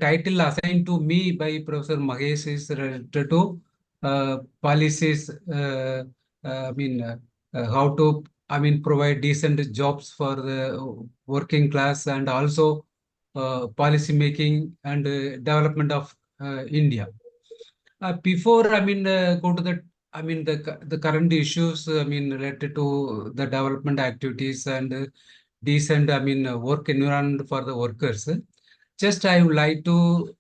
title assigned to me by Professor Mahesh is related to policies. How to provide decent jobs for the working class, and also policy making and development of India. Before go to the current issues related to the development activities and decent work environment for the workers. Just I would like to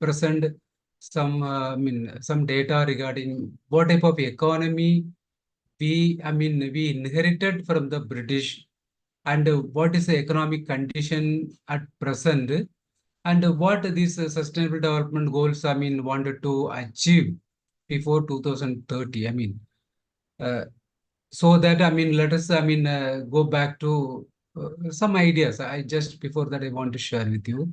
present some data regarding what type of economy we inherited from the British, and what is the economic condition at present, and what these sustainable development goals wanted to achieve before 2030. So that let us go back to some ideas. I just before that I want to share with you.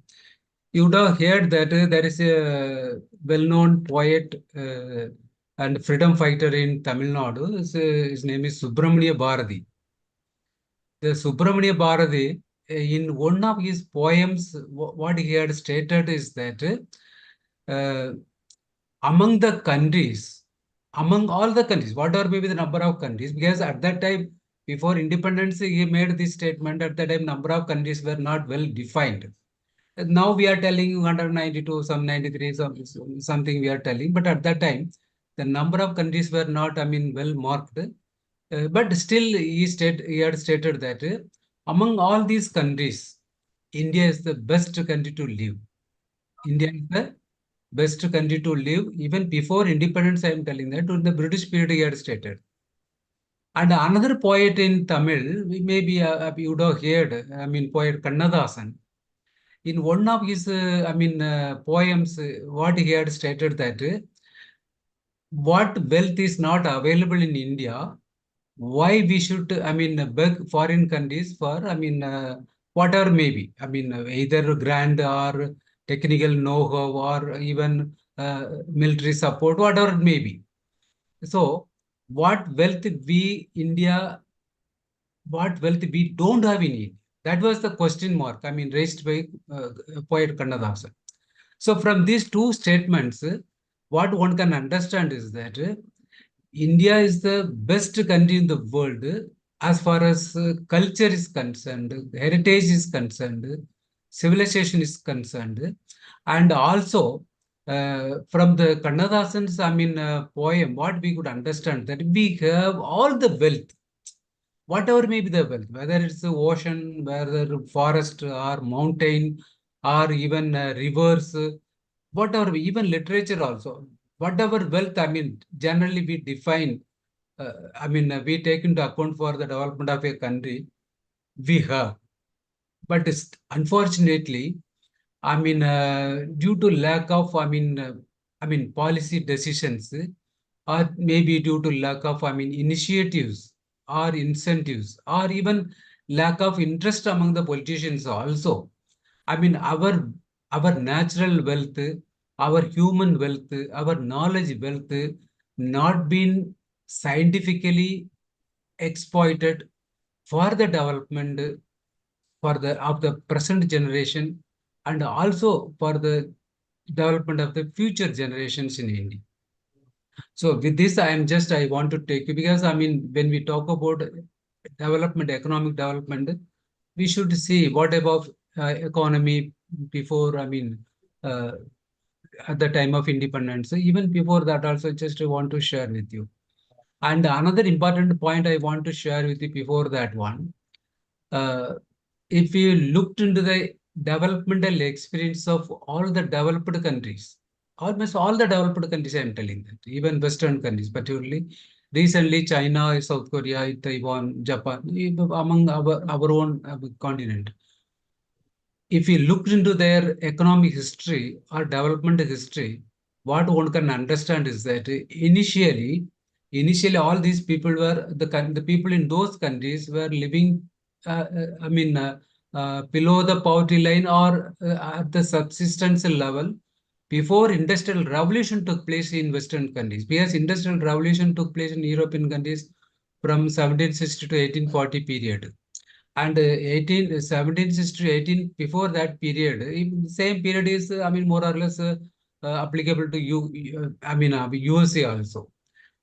You would have heard that there is a well-known poet and freedom fighter in Tamil Nadu. His name is Subramania Bharati. The Subramania Bharati, in one of his poems, what he had stated is that uh, among the countries, among all the countries, whatever may be the number of countries, because at that time, before independence, he made this statement. At that time, number of countries were not well defined. Now we are telling 192, some 93, something we are telling. But at that time, the number of countries were not, well marked. But still, he had stated that among all these countries, India is the best country to live. India is the best country to live. Even before independence, I am telling that. During the British period, he had stated. And another poet in Tamil, maybe you would have heard, poet Kannadasan. In one of his, poems, what he had stated that what wealth is not available in India, why we should, beg foreign countries for, whatever maybe, either grant or technical know-how or even military support, whatever it may be. So, what wealth we don't have in India? That was the question mark, raised by poet Kannadasan. So, from these two statements, what one can understand is that India is the best country in the world as far as culture is concerned, heritage is concerned, civilization is concerned, and also from the Kannadasan's poem, what we could understand that we have all the wealth, whatever may be the wealth, whether it's the ocean, whether forest or mountain, or even rivers, whatever, even literature also, whatever wealth, generally we define, we take into account for the development of a country, we have. But unfortunately, due to lack of, policy decisions, or maybe due to lack of, initiatives or incentives, or even lack of interest among the politicians also. Our natural wealth, our human wealth, our knowledge wealth, not been scientifically exploited for the development for the of the present generation, and also for the development of the future generations in India. So with this, I want to take you, because when we talk about development, economic development, we should see what about economy before, uh, at the time of independence. Even before that also, just I want to share with you. And another important point I want to share with you before that one, uh, if you looked into the developmental experience of all the developed countries, almost all the developed countries, I am telling that, even Western countries, particularly recently China, South Korea, Taiwan, Japan, among our own continent. If you looked into their economic history or development history, what one can understand is that initially all these people were the people in those countries were living, below the poverty line, or at the subsistence level before industrial revolution took place in Western countries. Because industrial revolution took place in European countries from 1760 to 1840 period. And 1760 to 18, before that period, same period is, I mean, more or less applicable to USA also.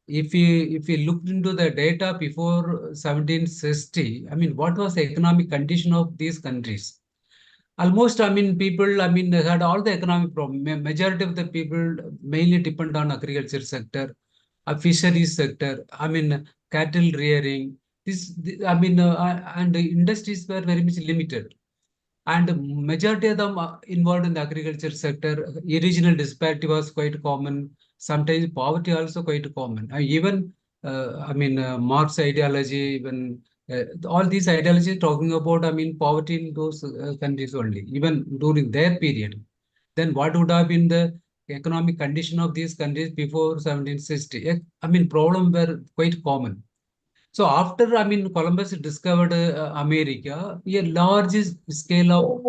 If you looked into the data before 1760, I mean, what was the economic condition of these countries? Almost, I mean, people, I mean, they had all the economic problem. Majority of the people mainly depend on agriculture sector, a fisheries sector, I mean, cattle rearing. I mean, and the industries were very much limited. And majority of them are involved in the agriculture sector. Regional disparity was quite common. Sometimes poverty also quite common. Even, Marx ideology, even all these ideologies talking about, I mean, poverty in those countries only, even during their period. Then what would have been the economic condition of these countries before 1760? I mean, problem were quite common. So after, I mean, Columbus discovered America, a large scale of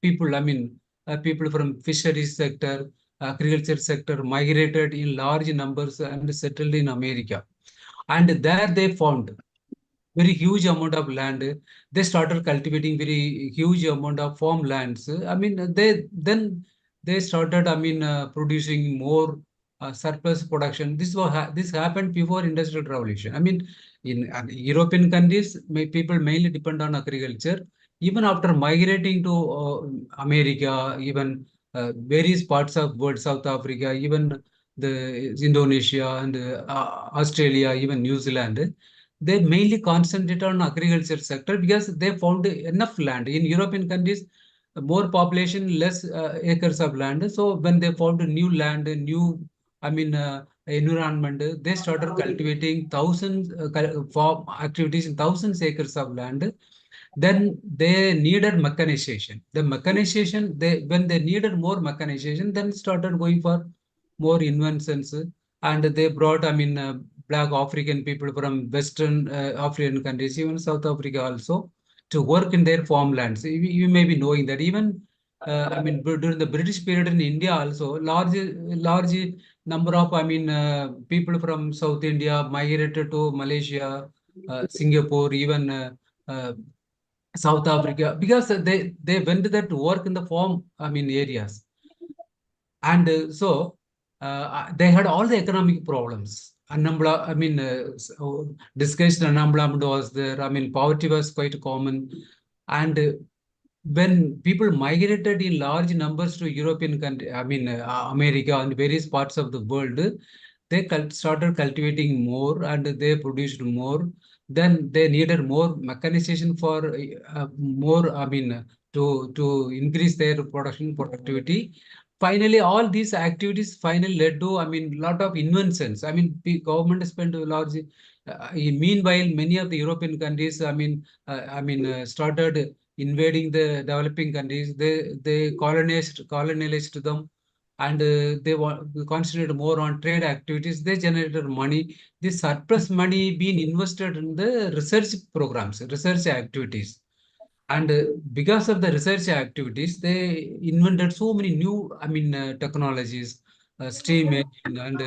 people, people from fisheries sector, agriculture sector migrated in large numbers and settled in America. And there they found very huge amount of land. They started cultivating very huge amount of farmlands. I mean, they started, producing more surplus production. This happened before Industrial Revolution. I mean, in European countries, people mainly depend on agriculture. Even after migrating to America, even various parts of world, South Africa, even the Indonesia and Australia, even New Zealand, they mainly concentrate on agriculture sector because they found enough land. In European countries, more population, less acres of land. So when they found a new land, a new, environment, they started cultivating thousands farm activities in thousands acres of land. Then they needed mechanization. The mechanization, when they needed more mechanization, then started going for more inventions, and they brought, black African people from Western African countries, even South Africa also, to work in their farmlands. You may be knowing that even, during the British period in India also, large number of, people from South India migrated to Malaysia, Singapore, even South Africa, because they went there to work in the farm, areas. And they had all the economic problems. Discussed unemployment was there. I mean, poverty was quite common. And when people migrated in large numbers to European country, America and various parts of the world, they started cultivating more and they produced more. Then they needed more mechanization for more, to increase their production productivity. Finally, all these activities finally led to, lot of inventions. I mean, the government spent a large. Meanwhile, many of the European countries, started invading the developing countries. They colonized them, and they concentrated more on trade activities. They generated money. This surplus money being invested in the research programs, research activities. And because of the research activities, they invented so many new, technologies, steam engine and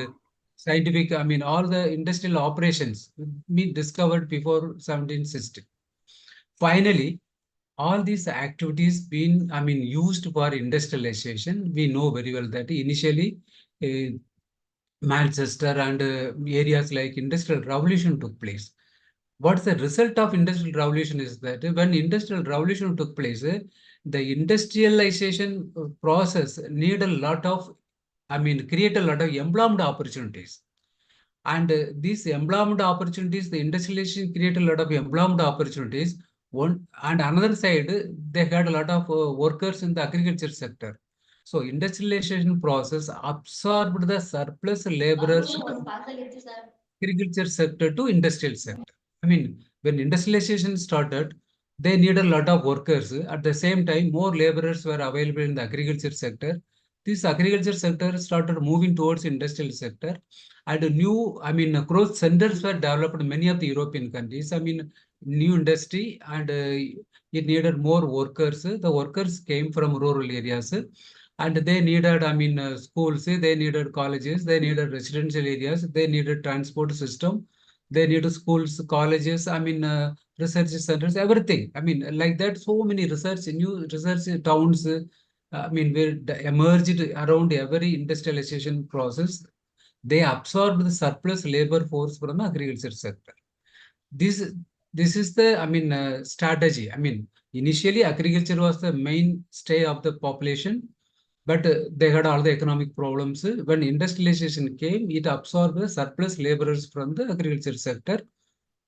scientific, all the industrial operations been discovered before 1760. Finally, all these activities been, used for industrialization. We know very well that initially, Manchester and areas like Industrial Revolution took place. What's the result of Industrial Revolution is that when Industrial Revolution took place, the industrialization process need a lot of, create a lot of employment opportunities. And these employment opportunities, the industrialization create a lot of employment opportunities. One and another side, they had a lot of workers in the agriculture sector. So industrialization process absorbed the surplus laborers agriculture sector to industrial sector. I mean, when industrialization started, they need a lot of workers. At the same time, more laborers were available in the agriculture sector. This agriculture sector started moving towards industrial sector, and new, growth centers were developed in many of the European countries. New industry, and it needed more workers. The workers came from rural areas, and they needed, schools, they needed colleges, they needed residential areas, they needed transport system, they needed schools, colleges, research centers, everything. I mean, like that, so many new research towns, were emerged around every industrialization process. They absorbed the surplus labor force from the agriculture sector. This, this is the, strategy. I mean, initially agriculture was the mainstay of the population, but they had all the economic problems. When industrialization came, it absorbed the surplus laborers from the agriculture sector,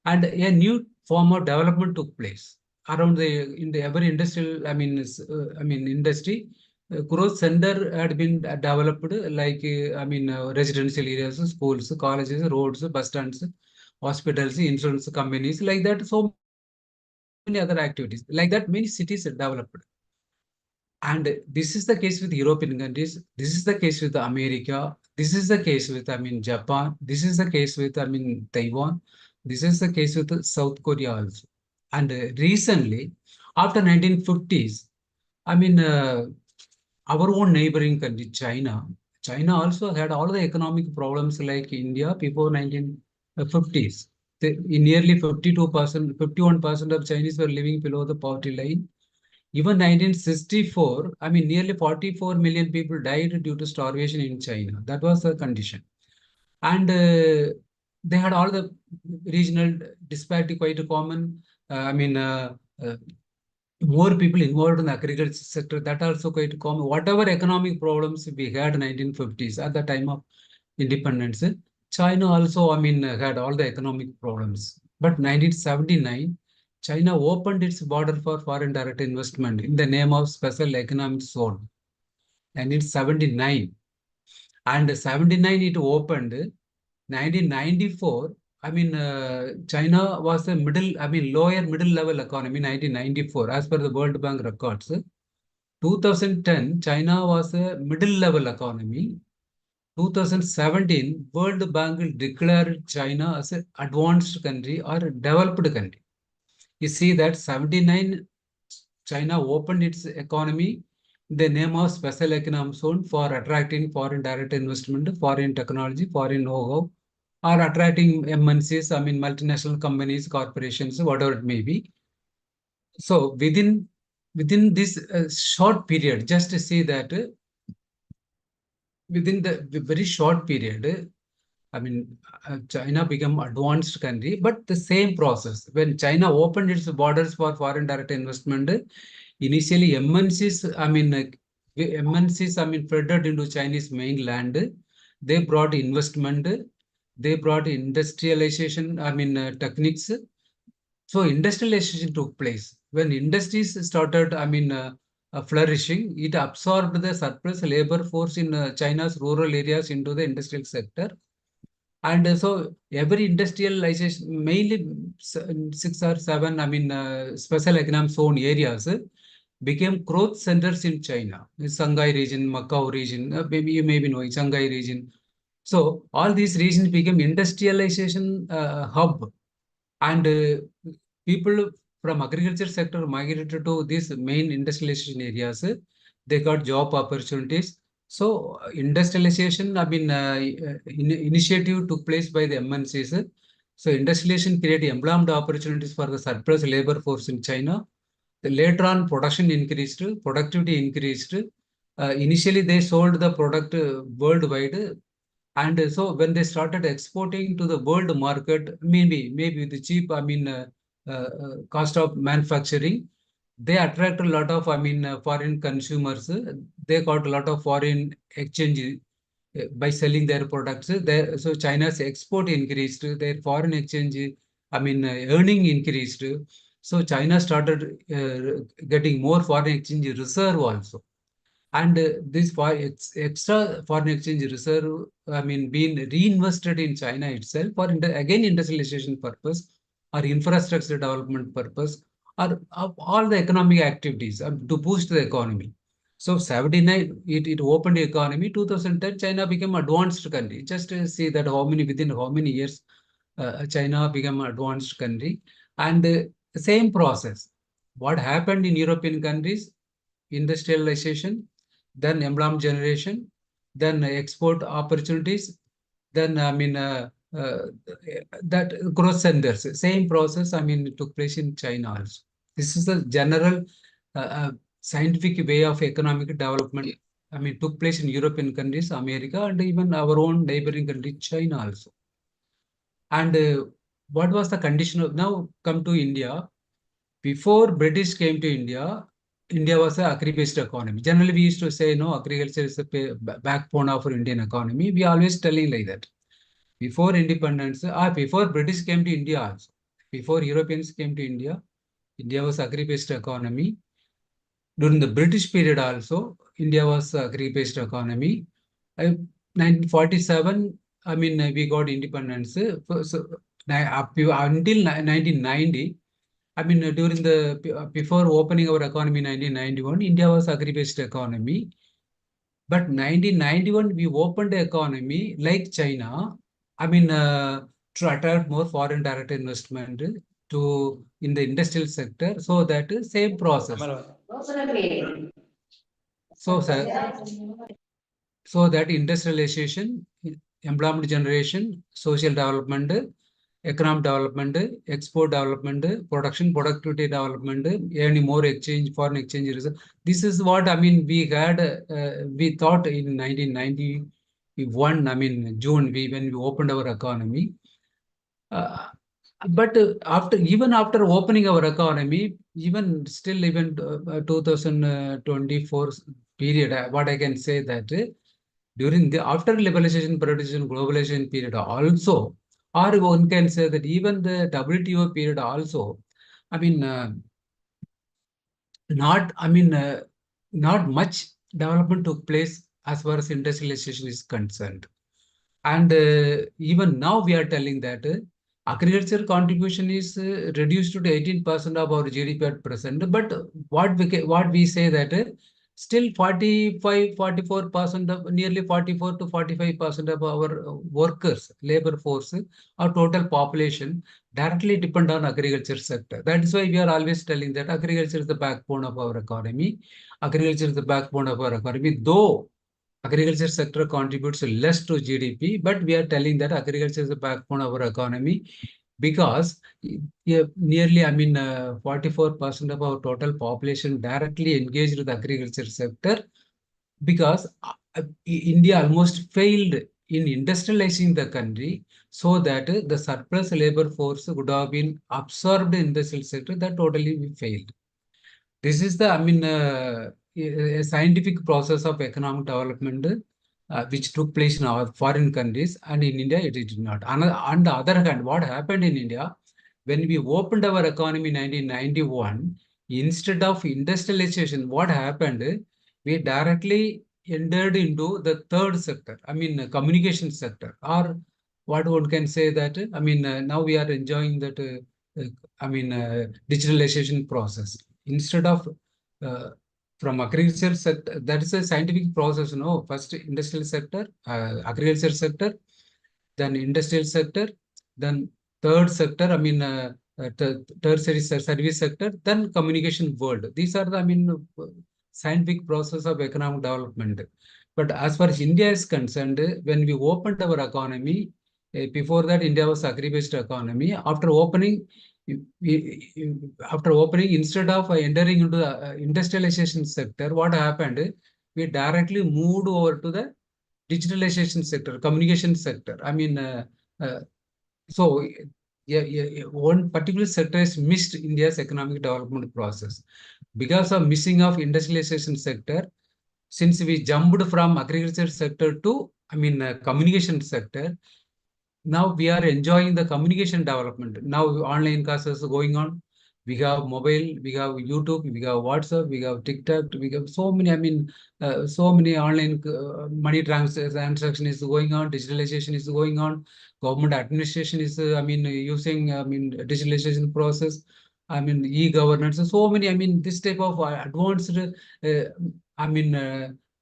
and a new form of development took place around in the every industrial. Industry. Growth center had been developed, like residential areas, schools, colleges, roads, bus stands, hospitals, insurance companies, like that. So many other activities, like that. Many cities developed. And this is the case with European countries. This is the case with America. This is the case with, Japan. This is the case with, Taiwan. This is the case with South Korea also. And recently, after 1950s, I mean, uh, our own neighboring country, China. China also had all the economic problems like India before 1950s. In nearly 52%, 51% of Chinese were living below the poverty line. Even 1964, nearly 44 million people died due to starvation in China. That was the condition. And they had all the regional disparity quite common. Uh, more people involved in the agriculture sector, that also quite common. Whatever economic problems we had in 1950s at the time of independence, China also, had all the economic problems. But 1979, China opened its border for foreign direct investment in the name of Special Economic Zone. And in 79, and 79 it opened. 1994, China was a lower middle level economy. 1994, as per the World Bank records. 2010, China was a middle level economy. 2017, World Bank declared China as an advanced country or a developed country. You see that 79, China opened its economy in the name of Special Economic Zone for attracting foreign direct investment, foreign technology, foreign know-how, or attracting MNCs, multinational companies, corporations, whatever it may be. So within this short period, just to see that within the very short period, China became advanced country, but the same process. When China opened its borders for foreign direct investment, initially MNCs, flooded into Chinese mainland. They brought investment. They brought industrialization, techniques. So industrialization took place. When industries started, flourishing, it absorbed the surplus labor force in China's rural areas into the industrial sector. And so every industrialization, mainly 6 or 7, special economic zone areas became growth centers in China. The Shanghai region, Macau region, maybe you may be knowing Shanghai region. So all these regions became industrialization hub, and people from agriculture sector migrated to these main industrialization areas. They got job opportunities. So industrialization, initiative took place by the MNCs. So industrialization created employment opportunities for the surplus labor force in China. Later on, production increased, productivity increased. Initially, they sold the product worldwide, and so when they started exporting to the world market, maybe with the cheap, cost of manufacturing, they attract a lot of, foreign consumers. They got a lot of foreign exchange by selling their products. So China's export increased, their foreign exchange, earning increased. So China started getting more foreign exchange reserve also. And this extra foreign exchange reserve, being reinvested in China itself for again industrialization purpose or infrastructure development purpose, or all the economic activities to boost the economy. So 79, it opened the economy. 2010, China became advanced country. Just to see that within how many years China became advanced country. And the same process. What happened in European countries? Industrialization, then employment generation, then export opportunities, then that growth centers. Same process, I mean, it took place in China also. This is the general scientific way of economic development. I mean, took place in European countries, America, and even our own neighboring country, China also. And what was the condition of, now come to India. Before British came to India, India was an agri-based economy. Generally, we used to say, no, agriculture is the backbone of our Indian economy. We always telling like that. Before independence, before British came to India also, before Europeans came to India, India was agri-based economy. During the British period also, India was agri-based economy. 1947, I mean, we got independence. So, up until 1990, I mean, during the before opening our economy in 1991, India was agri-based economy. But 1991, we opened the economy like China. I mean, to attract more foreign direct investment to in the industrial sector. So that is same process. So, so that industrialization, employment generation, social development, economic development, export development, production, productivity development, earning more exchange, foreign exchange reserve. This is what, I mean, we had, we thought in 1991, I mean, June, when we opened our economy. But even after opening our economy, even still, even 2024 period, what I can say that during the after liberalization, privatization, globalization period also, or one can say that even the WTO period also, I mean, not much development took place as far as industrialization is concerned. And even now we are telling that agriculture contribution is reduced to 18% of our GDP at present. But what we say that still 44% of nearly 44 to 45% of our workers, labor force, our total population directly depend on agriculture sector. That is why we are always telling that agriculture is the backbone of our economy. Agriculture is the backbone of our economy, though agriculture sector contributes less to GDP, but we are telling that agriculture is the backbone of our economy because nearly, 44% of our total population directly engaged with the agriculture sector because India almost failed in industrializing the country so that the surplus labor force would have been absorbed in the industrial sector. That totally we failed. This is the, a scientific process of economic development which took place in our foreign countries, and in India it did not. On the other hand, what happened in India, when we opened our economy in 1991, instead of industrialization, what happened, we directly entered into the third sector, communication sector, or what one can say that, now we are enjoying that, digitalization process. Instead of from agriculture sector, that is a scientific process, no? First industrial sector, agriculture sector, then industrial sector, then third sector, tertiary service sector, then communication world. These are the, scientific process of economic development. But as far as India is concerned, when we opened our economy, before that India was agri-based economy. After opening, instead of entering into the industrialization sector, what happened? We directly moved over to the digitalization sector, communication sector. So one particular sector is missed India's economic development process. Because of missing of industrialization sector, since we jumped from agriculture sector to, communication sector, now we are enjoying the communication development. Now online classes going on. We have mobile, we have YouTube, we have WhatsApp, we have TikTok, we have so many, so many online money transaction is going on, digitalization is going on, government administration is, using, digitalization process, e-governance, so many, this type of advanced,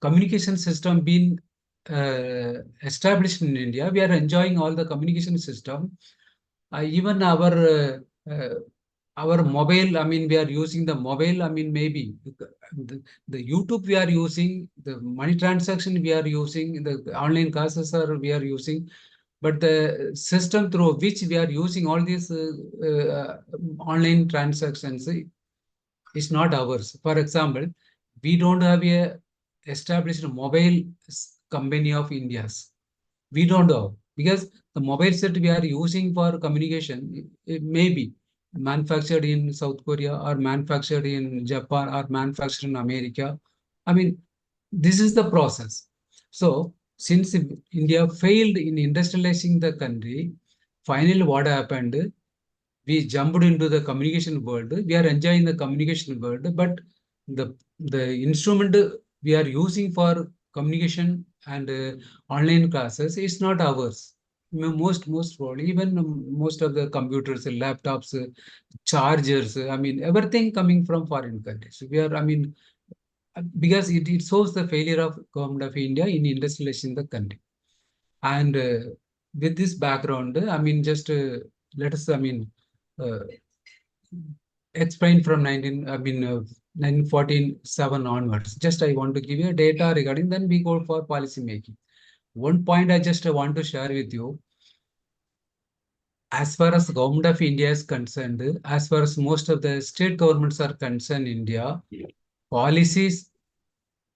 communication system being established in India. We are enjoying all the communication system. Even our mobile, we are using the mobile, maybe the YouTube we are using, the money transaction we are using, the online classes we are using. but the system through which we are using all these online transactions is not ours. For example, we don't have a established mobile company of India's. We don't know, because the mobile set we are using for communication, it may be manufactured in South Korea or manufactured in Japan or manufactured in America. I mean, this is the process. So since India failed in industrializing the country, finally what happened? We jumped into the communication world. We are enjoying the communication world, but the instrument we are using for communication and online classes is not ours. Most probably, even most of the computers, laptops, chargers. I mean, everything coming from foreign countries. We are, I mean, because it shows the failure of government of India in industrializing the country. And with this background, I mean, just let us, I mean, uh, explain from 1947 onwards. Just I want to give you data regarding, then we go for policy making. One point I just want to share with you. As far as the government of India is concerned, as far as most of the state governments are concerned in India, policies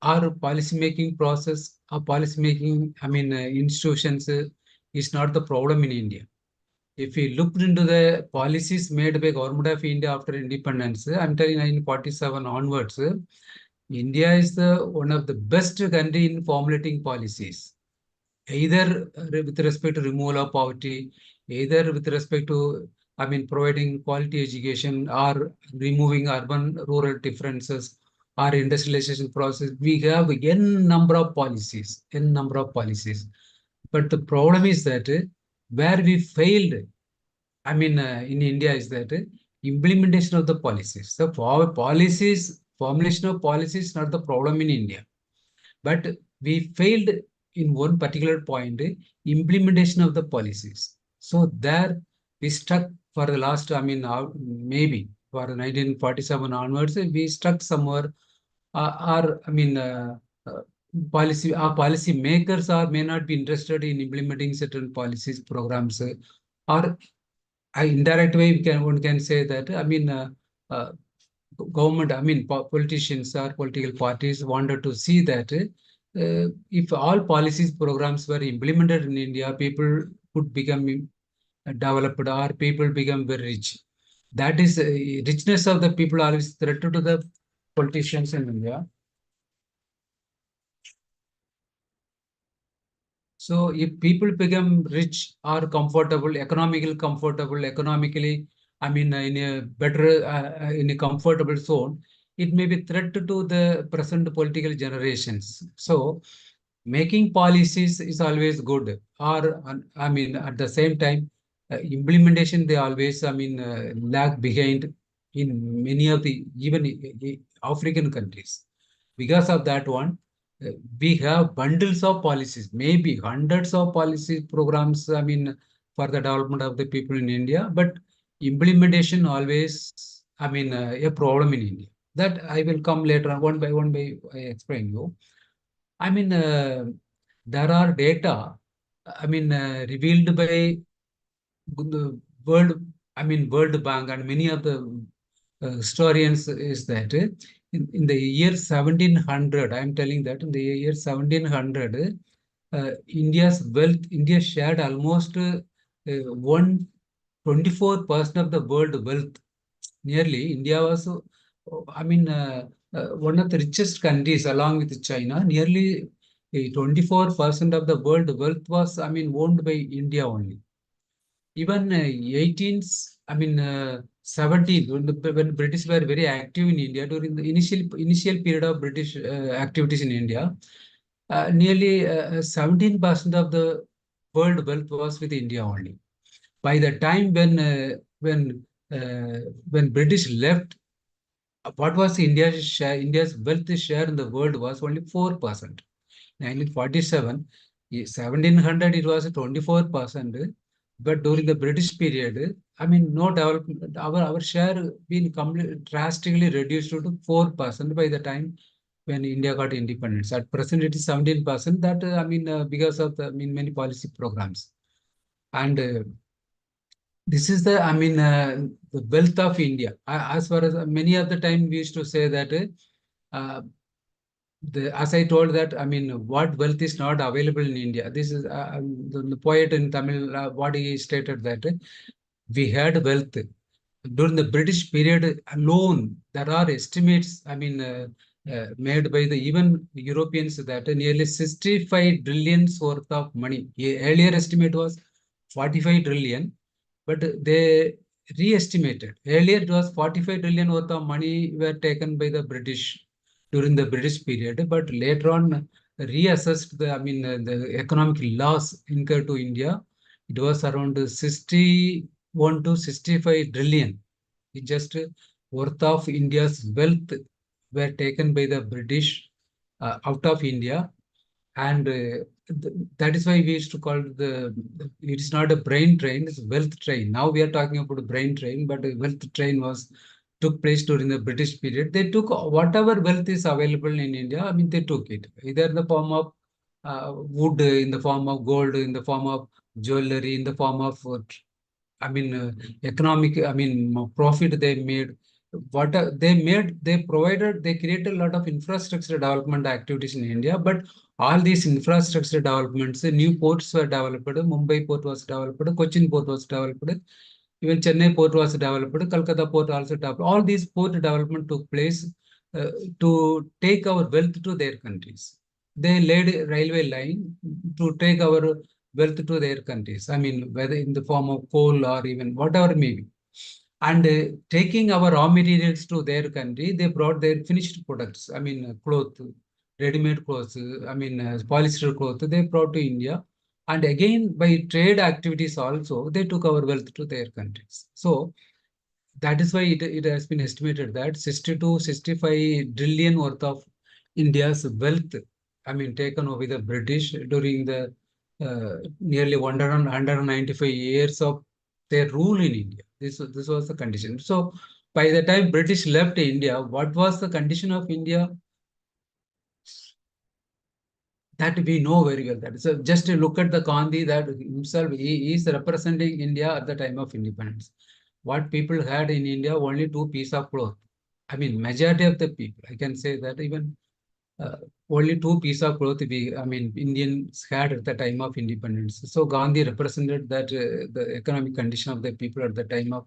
or policy making process or policy making, I mean, institutions is not the problem in India. If we looked into the policies made by government of India after independence, I'm telling 1947 onwards, India is the one of the best country in formulating policies, either with respect to removal of poverty, either with respect to, I mean, providing quality education or removing urban-rural differences or industrialization process. We have n number of policies, n number of policies. But the problem is that where we failed, I mean, in India is that implementation of the policies. The policies, formulation of policies, not the problem in India. But we failed in one particular point, implementation of the policies. So there we stuck for the last, I mean, maybe for 1947 onwards, we stuck somewhere. Or I mean, policy, our policy makers are may not be interested in implementing certain policies, programs, or indirect way one can say that, I mean, uh, government, I mean, politicians or political parties wanted to see that if all policies programs were implemented in India, people could become developed or people become very rich. That is richness of the people always threatened to the politicians in India. So if people become rich or comfortable, economically, I mean, in a better, in a comfortable zone, it may be threat to the present political generations. So making policies is always good. Or, I mean, at the same time, implementation, they always, I mean, lag behind in many of the, even African countries. Because of that one, we have bundles of policies, maybe hundreds of policy programs, I mean, for the development of the people in India, but implementation always, I mean, a problem in India. That I will come later on, one by I explain you. I mean, there are data, I mean, revealed by the World, I mean, World Bank and many of the historians is that in the year 1700, I'm telling that in the year 1700, India's wealth, India shared almost 124% of the world wealth. Nearly, India was, I mean, one of the richest countries along with China. Nearly 24% of the world wealth was, I mean, owned by India only. Even 18th, I mean, 17, when British were very active in India during the initial period of British activities in India, nearly 17% of the world wealth was with India only. By the time when British left, what was India's share? India's wealth share in the world was only 4%. 1947, 1700, it was 24%. But during the British period, I mean, no development, our share been drastically reduced to 4% by the time when India got independence. At present, it is 17%. That, I mean, because of the, I mean, many policy programs. And this is the, the wealth of India. As far as many of the time we used to say that, as I told that, what wealth is not available in India. This is the poet in Tamil, what he stated that we had wealth. During the British period alone, there are estimates, made by the even Europeans that nearly 65 trillions worth of money. Earlier estimate was 45 trillion, but they re-estimated. Earlier it was 45 trillion worth of money were taken by the British during the British period, but later on reassessed the economic loss incurred to India. It was around 61 to 65 trillion. It just worth of India's wealth were taken by the British out of India, and that is why we used to call it is not a brain train, it's a wealth train. Now we are talking about a brain train, but a wealth train took place during the British period. They took whatever wealth is available in India. They took it either in the form of wood, in the form of gold, in the form of jewelry, in the form of economic, profit they made. What they made, they provided, they created a lot of infrastructure development activities in India. But all these infrastructure developments, new ports were developed. Mumbai port was developed, Cochin port was developed, even Chennai port was developed, Kolkata port also developed. All these port development took place to take our wealth to their countries. They laid a railway line to take our wealth to their countries. Whether in the form of coal or even whatever it may be. And taking our raw materials to their country, they brought their finished products. Cloth, ready-made clothes, polyester cloth, they brought to India. And again, by trade activities also, they took our wealth to their countries. So that is why it has been estimated that 60 to 65 trillion worth of India's wealth, taken over the British during the nearly 195 years of their rule in India. This was the condition. So by the time British left India, what was the condition of India? That we know very well. That so just to look at the Gandhi, that himself, he is representing India at the time of independence. What people had in India, only two pieces of cloth. Majority of the people, I can say that even only two pieces of cloth Indians had at the time of independence. So Gandhi represented that the economic condition of the people at the time of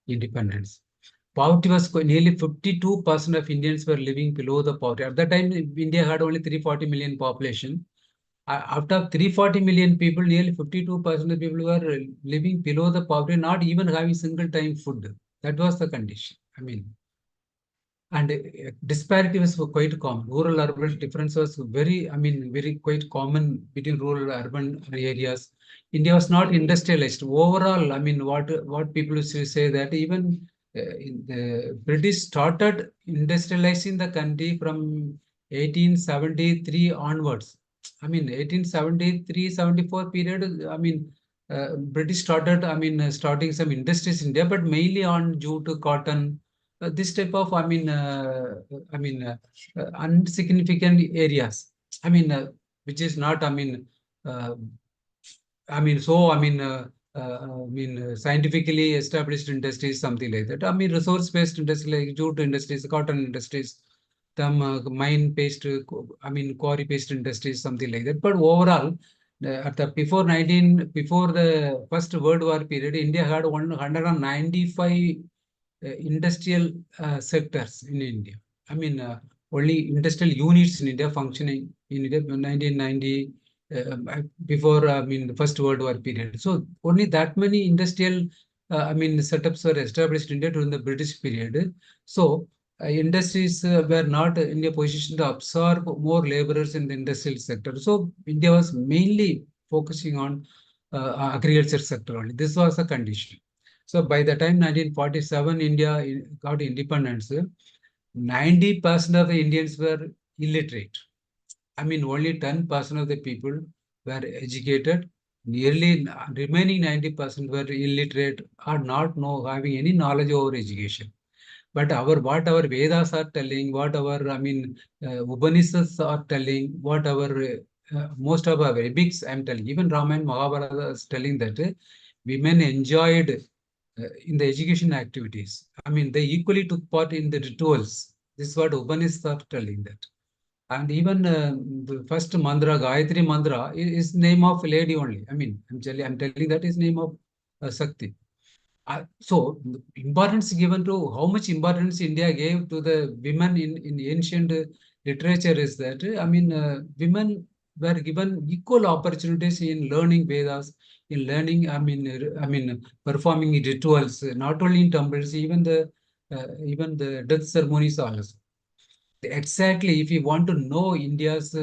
independence. Poverty was nearly 52% of Indians were living below the poverty. At that time, India had only 340 million population. Out of 340 million people, nearly 52% of people were living below the poverty, not even having single time food. That was the condition. And disparity was quite common. Rural urban difference was very quite common between rural urban areas. India was not industrialized. Overall, what people used to say that even the British started industrializing the country from 1873 onwards. 1873-74 period, British started, starting some industries in India, but mainly on jute, cotton, this type of insignificant areas, which is not uh, scientifically established industries, something like that. Resource based industries like jute industries, cotton industries, some mine based, quarry based industries, something like that. But overall, at the before the First World War period, India had 195 industrial sectors in India. Only industrial units in India functioning in India 1990, before the First World War period. So only that many industrial setups were established in India during the British period. So industries were not in a position to absorb more laborers in the industrial sector. So India was mainly focusing on agriculture sector only. This was the condition. So by the time 1947 India got independence, 90% of the Indians were illiterate. Only 10% of the people were educated. Nearly remaining 90% were illiterate or not having any knowledge over education. But what our Vedas are telling, what our Upanishads are telling, what our most of our epics, I'm telling, even Ramayana Mahabharata is telling that women enjoyed in the education activities. I mean, they equally took part in the rituals. This is what Upanishads are telling that. And even the first mantra, Gayatri mantra, is name of lady only. I mean, I'm telling that is name of Sakti. So importance given to how much importance India gave to the women in ancient literature is that women were given equal opportunities in learning Vedas, in learning performing rituals, not only in temples, even the death ceremonies also. Exactly, if you want to know India's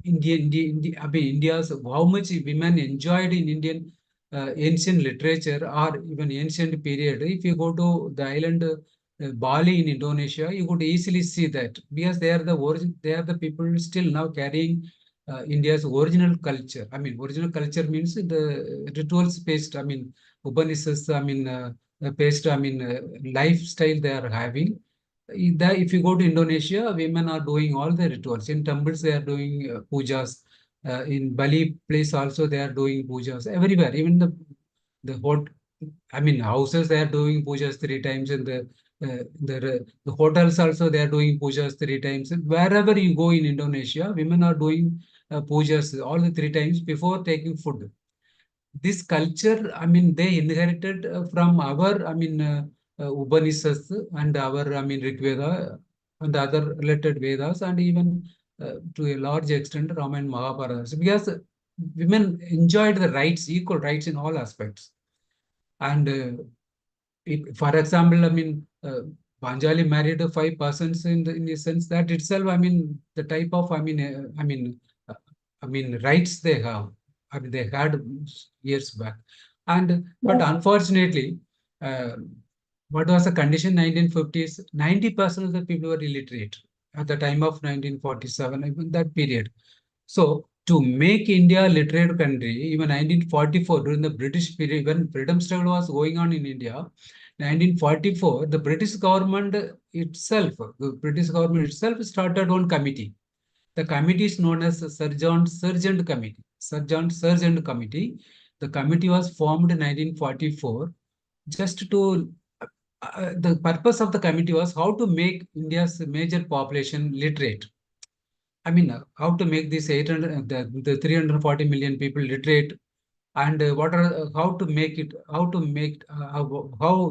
India's how much women enjoyed in Indian ancient literature or even ancient period. If you go to the island Bali in Indonesia, you could easily see that because they are the origin, they are the people still now carrying India's original culture. I mean, original culture means the rituals based. I mean, Upanishads. Based. Lifestyle they are having. If you go to Indonesia, women are doing all the rituals. In temples, they are doing pujas. In Bali place also, they are doing pujas. Everywhere, even the hot, houses, they are doing pujas 3 times. In the hotels also, they are doing pujas 3 times. Wherever you go in Indonesia, women are doing pujas all the 3 times before taking food. This culture, they inherited from our, Upanishads and our, Rig Veda and other related Vedas, and even to a large extent, Ramayana and Mahabharata. Because women enjoyed the rights, equal rights in all aspects. And for example, Panjali married 5 persons in the sense that itself, the type of, uh, rights they have. They had years back. But unfortunately, uh, what was the condition 1950s? 90% of the people were illiterate at the time of 1947, even that period. So to make India a literate country, even 1944, during the British period, when freedom struggle was going on in India, 1944, the British government itself started one committee. The committee is known as the Sergeant Committee. Sergeant Committee. The committee was formed in 1944 just to the purpose of the committee was how to make India's major population literate. How to make this 800, the 340 million people literate, and what are how to make it, how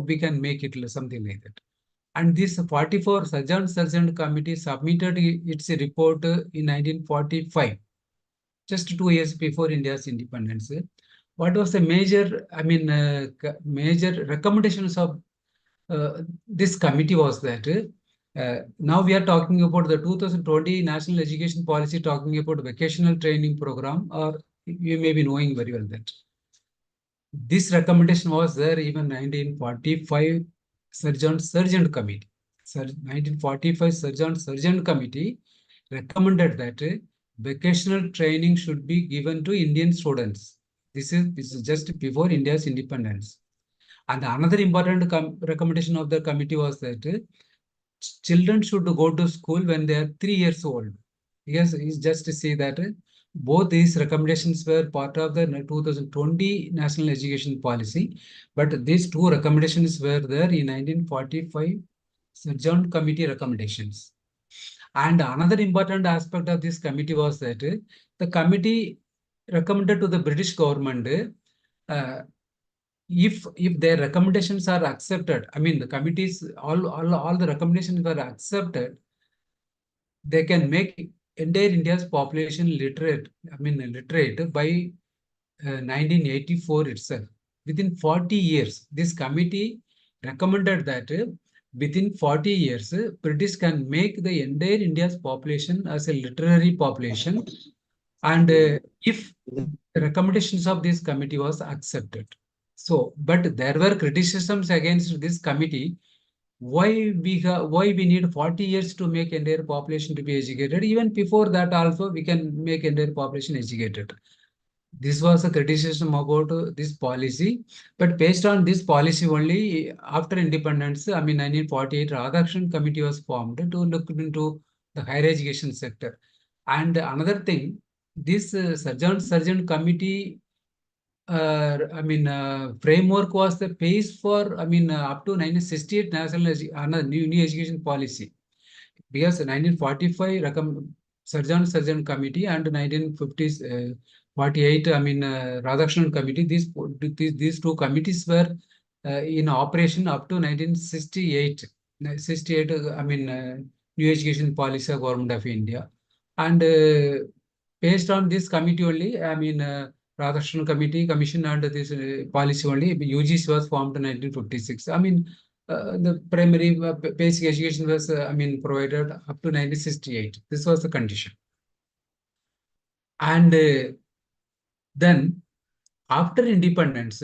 we can make it something like that. And this 44 Sergeant Committee submitted its report in 1945, just 2 years before India's independence. What was the major recommendations of this committee was that now we are talking about the 2020 National Education Policy, talking about vocational training program, or you may be knowing very well that this recommendation was there even 1945 Sergeant Committee. 1945 Sergeant Committee recommended that vocational training should be given to Indian students. This is just before India's independence. And another important recommendation of the committee was that children should go to school when they are 3 years old. Yes, it's just to see that both these recommendations were part of the 2020 National Education Policy, but these two recommendations were there in 1945 Joint Committee recommendations. And another important aspect of this committee was that the committee recommended to the British government if their recommendations are accepted, the committees, all the recommendations were accepted, they can make entire India's population literate by 1984 itself. Within 40 years, this committee recommended that within 40 years, British can make the entire India's population as a literary population. And if the recommendations of this committee was accepted. So, but there were criticisms against this committee. Why we need 40 years to make entire population to be educated? Even before that, also we can make entire population educated. This was a criticism about this policy, but based on this policy only, after independence, 1948, Radhakrishnan Committee was formed to look into the higher education sector. And another thing, this surgeon committee, framework was the base for, up to 1968 another new education policy. Because 1945 surgeon committee and 1950s 48 Radhakrishnan committee, these two committees were in operation up to 1968. 68 new education policy of government of India, and based on this committee only, Radhakrishnan commission and this policy only, UGC was formed in 1956. The primary basic education was, provided up to 1968. This was the condition. And then after independence,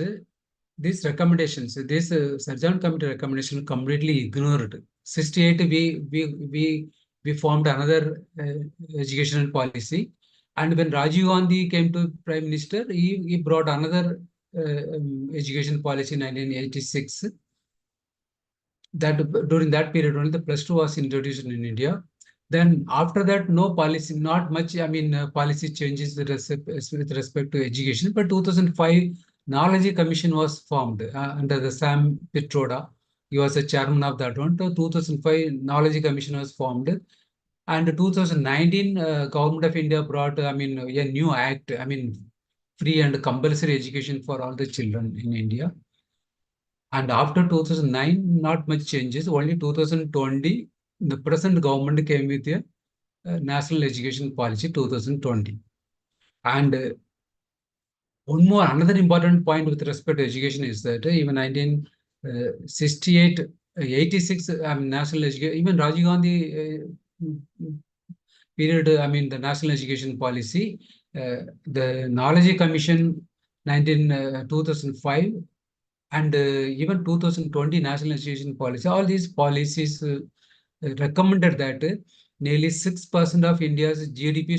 these recommendations, this Sarjan committee recommendation completely ignored. 68, we formed another educational policy. And when Rajiv Gandhi came to Prime Minister, he brought another education policy in 1986. That during that period only the +2 was introduced in India. Then after that, no policy, not much, policy changes with respect to education. But 2005, Knowledge Commission was formed under the Sam Pitroda. He was the chairman of that one. So 2005, Knowledge Commission was formed. And 2019, Government of India brought, a new act, free and compulsory education for all the children in India. And after 2009, not much changes. Only 2020, the present government came with a National Education Policy 2020. And another important point with respect to education is that even 1968, 86, national education, even Rajiv Gandhi period, the National Education Policy, the Knowledge Commission 2005, and even 2020 National Education Policy, all these policies recommended that nearly 6% of India's GDP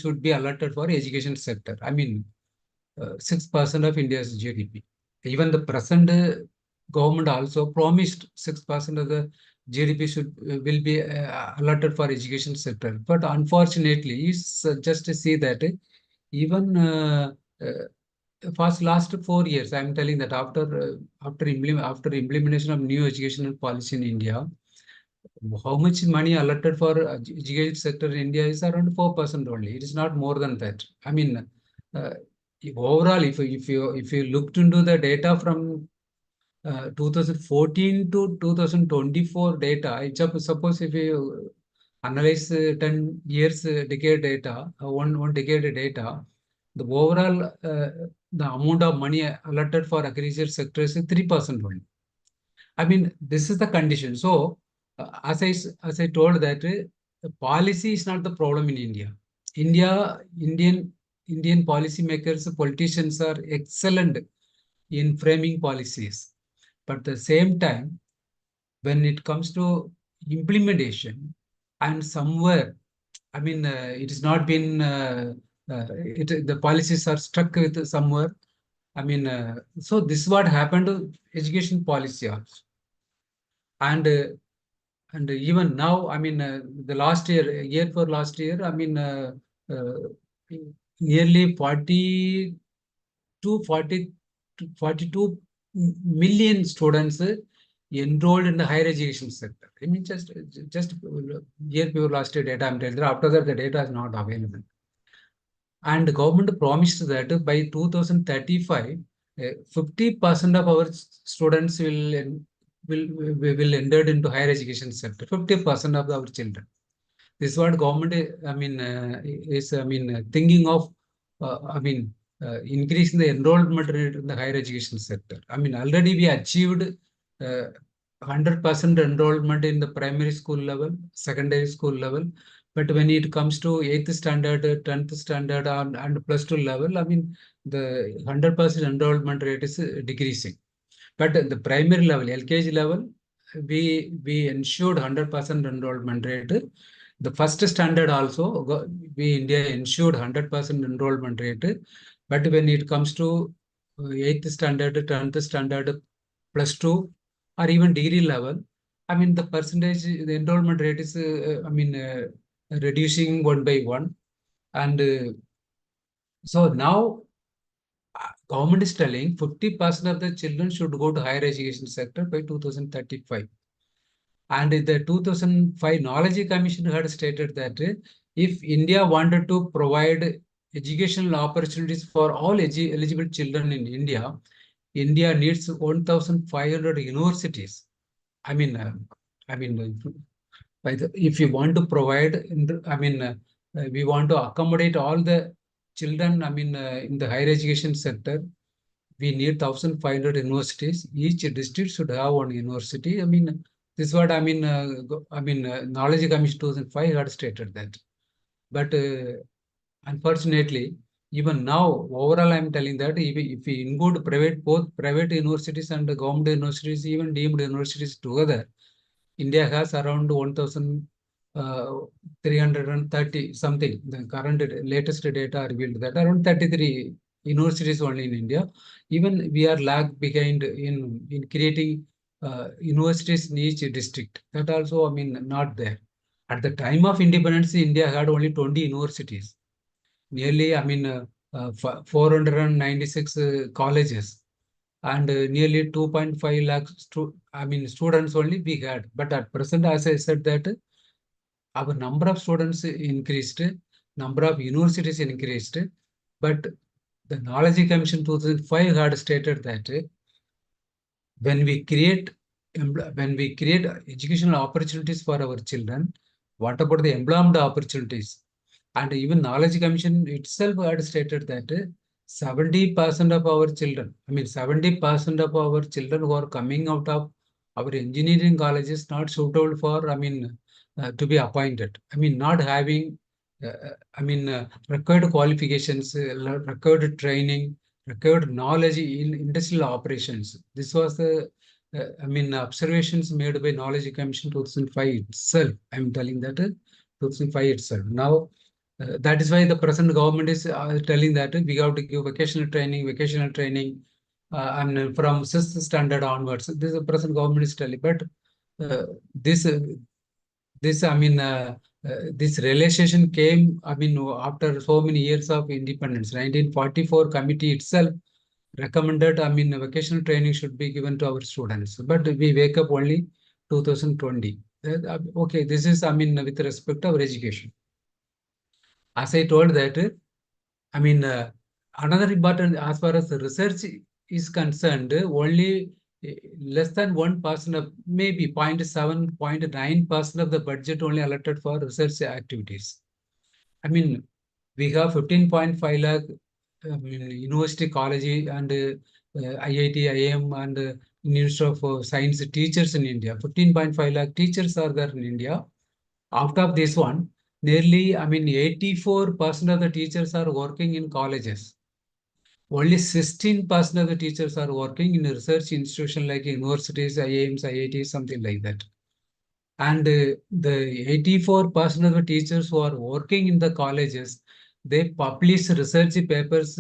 should be allotted for education sector. 6% of India's GDP. Even the present government also promised 6% of the GDP will be allotted for education sector. But unfortunately, you just see that even for last 4 years, I'm telling that after implementation of new educational policy in India, how much money allotted for education sector in India is around 4% only. It is not more than that. Overall, if you looked into the data from 2014 to 2024 data, suppose if you analyze 10 years decade data, one decade data, the overall the amount of money allotted for agriculture sector is 3% only. This is the condition. So, as I told that policy is not the problem in India. Indian policymakers, politicians are excellent in framing policies. But at the same time, when it comes to implementation, and somewhere, it has not been, the policies are stuck with somewhere. So this is what happened to education policy also. And even now, the last year for last year, nearly 42 million students enrolled in the higher education sector. Just year before last year data I'm telling you. After that, the data is not available. And the government promised that by 2035, 50% of our students will enter into higher education sector. 50% of our children. This is what government is thinking of. Increasing the enrollment rate in the higher education sector. Already we achieved 100% enrollment in the primary school level, secondary school level. But when it comes to 8th standard, 10th standard, and +2 level, the 100% enrollment rate is decreasing. But at the primary level, LKG level, we ensured 100% enrollment rate. The first standard also, India ensured 100% enrollment rate. But when it comes to 8th standard, 10th standard, +2, or even degree level, the percentage, the enrollment rate is, reducing one by one. And so now government is telling 50% of the children should go to higher education sector by 2035. And the 2005 Knowledge Commission had stated that if India wanted to provide educational opportunities for all eligible children in India, India needs 1,500 universities. I mean, if you want to provide, we want to accommodate all the children, in the higher education sector, we need 1,500 universities. Each district should have one university. This is what Knowledge Commission 2005 had stated that. But unfortunately, even now, overall, I'm telling that if we include both private universities and government universities, even deemed universities together, India has around 1,330 something. The current latest data revealed that around 33 universities only in India. Even we are lag behind in creating universities in each district. That also, not there. At the time of independence, India had only 20 universities. Nearly, 496 colleges, and nearly 2.5 lakh students only we had. But at present, as I said, that our number of students increased, number of universities increased, but the Knowledge Commission 2005 had stated that when we create educational opportunities for our children, what about the employment opportunities? And even Knowledge Commission itself had stated that 70% of our children, 70% of our children who are coming out of our engineering colleges not suitable for, to be appointed. Not having, required qualifications, required training, required knowledge in industrial operations. This was the, observations made by Knowledge Commission 2005 itself. I'm telling that 2005 itself. Now, that is why the present government is telling that we have to give vocational training, and from 6th standard onwards. This is the present government is telling, but uh, this this this realization came after so many years of independence. 1944 committee itself recommended vocational training should be given to our students, but we wake up only 2020. Okay, this is with respect to our education. As I told that, another important, as far as the research is concerned, only less than 1% of, maybe 0.7, 0.9% of the budget only allotted for research activities. We have 15.5 lakh university, college, and IIT, IIM, and Institute of Science teachers in India. 15.5 lakh teachers are there in India. Out of this one, nearly, 84% of the teachers are working in colleges. Only 16% of the teachers are working in a research institution like universities, IIMs, IITs, something like that. And the 84% of the teachers who are working in the colleges, they publish research papers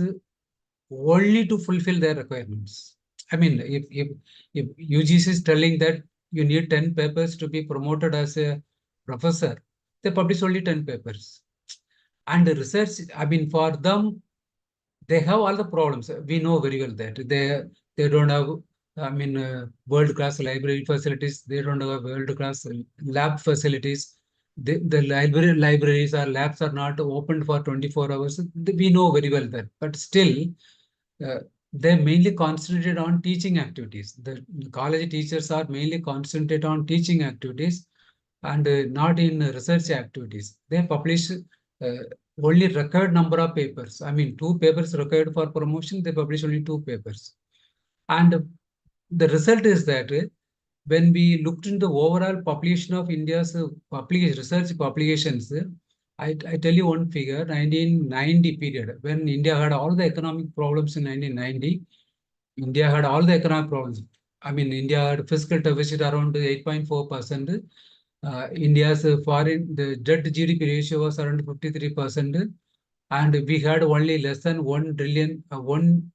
only to fulfill their requirements. If UGC is telling that you need 10 papers to be promoted as a professor, they publish only 10 papers. And the research, for them, they have all the problems. We know very well that they don't have, world-class library facilities. They don't have world-class lab facilities. The libraries or labs are not opened for 24 hours. We know very well that. But still, uh, they mainly concentrate on teaching activities. The college teachers are mainly concentrate on teaching activities and not in research activities. They publish only required number of papers. 2 papers required for promotion. They publish only 2 papers. And the result is that when we looked into the overall population of India's research publications, I tell you one figure, 1990 period, when India had all the economic problems in 1990, India had all the economic problems. India had fiscal deficit around 8.4%. India's the debt GDP ratio was around 53%, and we had only less than 1 trillion, 1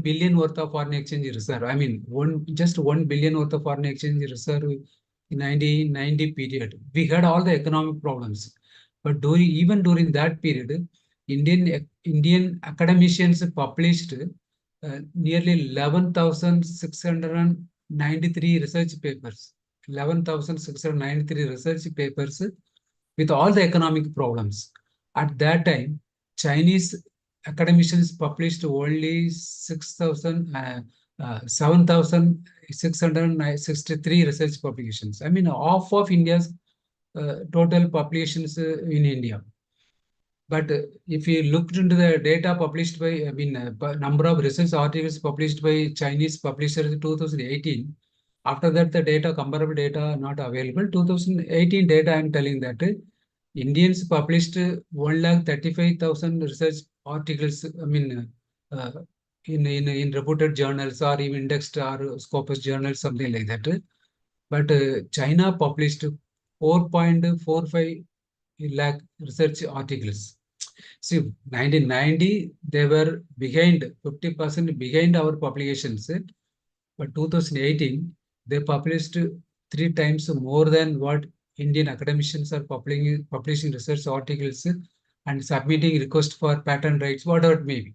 billion worth of foreign exchange reserve. Just 1 billion worth of foreign exchange reserve in 1990 period. We had all the economic problems. But even during that period, Indian academicians published nearly 11,693 research papers. 11,693 research papers with all the economic problems. At that time, Chinese academicians published only 7,663 research publications. I mean, half of India's total populations in India. But if you looked into the data published by, number of research articles published by Chinese publishers in 2018, after that, the data, comparable data, not available. 2018 data, I'm telling that Indians published 1,35,000 research articles, uh, in reputed journals or even indexed or Scopus journals, something like that. But China published 4.45 lakh research articles. See, 1990, they were behind, 50% behind our publications. But 2018, they published 3 times more than what Indian academicians are publishing research articles and submitting request for patent rights, whatever it may be.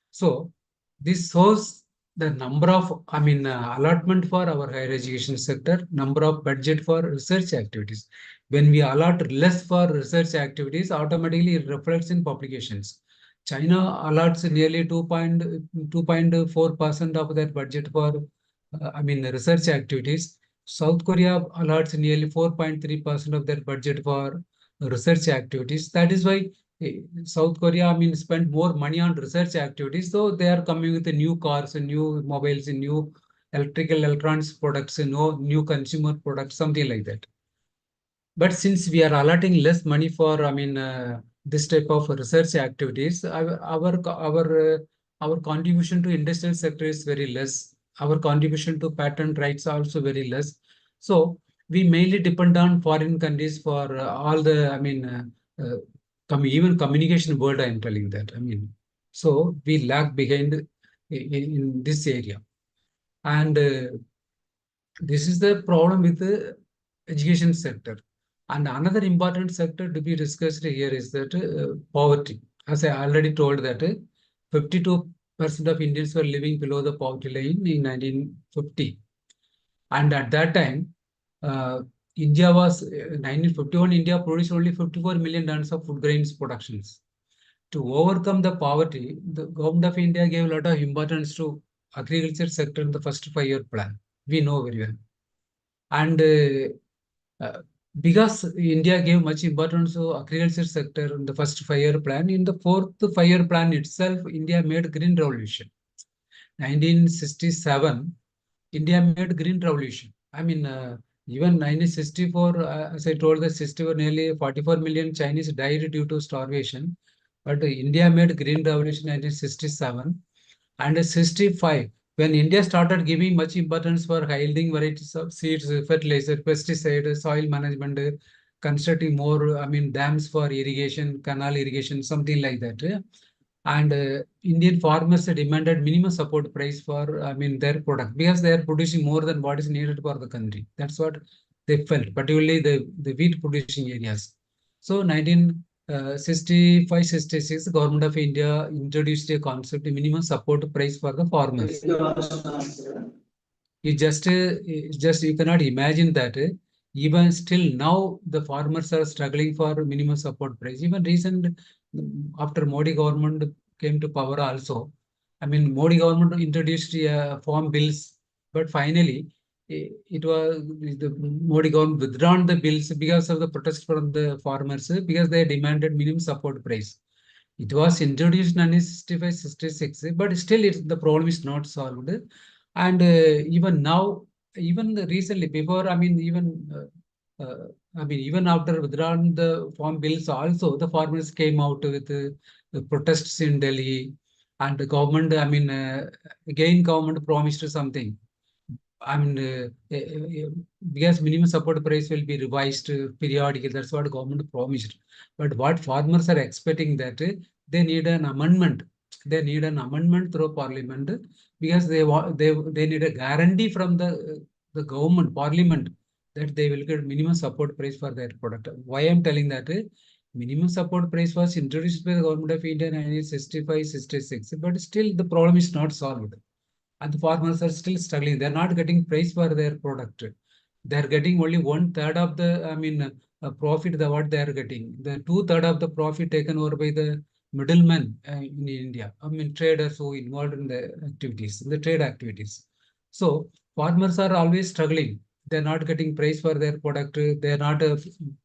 So this shows the number of, allotment for our higher education sector, number of budget for research activities. When we allot less for research activities, automatically it reflects in publications. China allots nearly 2.4% of that budget for, research activities. South Korea allots nearly 4.3% of their budget for research activities. That is why South Korea, spend more money on research activities. So they are coming with the new cars and new mobiles and new electronics products and new consumer products, something like that. But since we are allotting less money for, this type of research activities, our contribution to industrial sector is very less. Our contribution to patent rights are also very less. So we mainly depend on foreign countries for all the, even communication world. I am telling that. So we lag behind in this area, and this is the problem with the education sector. And another important sector to be discussed here is that poverty. As I already told that 52% of Indians were living below the poverty line in 1950. And at that time, India was 1951, India produced only 54 million tons of food grains productions. To overcome the poverty, the government of India gave a lot of importance to agriculture sector in the first 5-year plan. We know very well. And because India gave much importance to agriculture sector in the first 5-year plan, in the fourth 5-year plan itself, India made green revolution. 1967, India made green revolution. Even 1964, as I told, the 64 nearly 44 million Chinese died due to starvation. But India made green revolution in 1967 and 65. When India started giving much importance for yielding varieties of seeds, fertilizer, pesticide, soil management, constructing more, dams for irrigation, canal irrigation, something like that. And Indian farmers demanded minimum support price for, their product because they are producing more than what is needed for the country. That's what they felt, particularly the wheat producing areas. So 1965, 66, Government of India introduced a concept, minimum support price for the farmers. You just you cannot imagine that even still now the farmers are struggling for minimum support price. Even recent, after Modi government came to power also, Modi government introduced farm bills, but finally it was the Modi government withdrawn the bills because of the protest from the farmers because they demanded minimum support price. It was introduced in 1965, 66, but still the problem is not solved. And even now, even recently, before, even after withdrawing the farm bills, also the farmers came out with the protests in Delhi, and the government, again, government promised something. Because minimum support price will be revised periodically. That's what government promised. But what farmers are expecting that they need an amendment. They need an amendment through parliament because they need a guarantee from the government, parliament, that they will get minimum support price for their product. Why I'm telling that? minimum support price was introduced by the government of India in 1965-66, but still the problem is not solved. And the farmers are still struggling. They're not getting price for their product. They're getting only 1/3 of the, profit the what they are getting. The 2/3 of the profit taken over by the middlemen in India. Traders who involved in the activities, the trade activities. So farmers are always struggling. They're not getting price for their product. They're not,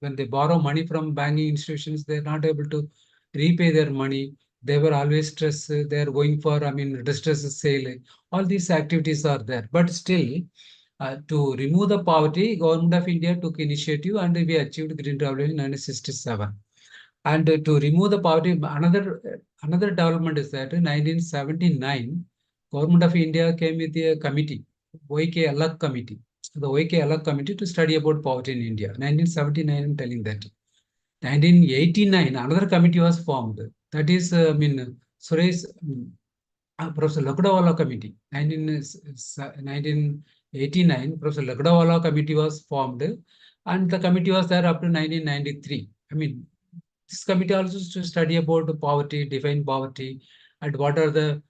when they borrow money from banking institutions, they're not able to repay their money. They were always stressed. They're going for, distress sale. All these activities are there. But still, to remove the poverty, Government of India took initiative and we achieved Green Revolution in 1967. And to remove the poverty, another development is that in 1979, Government of India came with a committee, OIK Alak Committee, the OIK Alak Committee to study about poverty in India. 1979, I'm telling that. 1989, another committee was formed. That is, Suresh, Professor Lakdawala Committee. 1989, Professor Lakdawala Committee was formed, and the committee was there up to 1993. This committee also to study about the poverty, define poverty, and what are the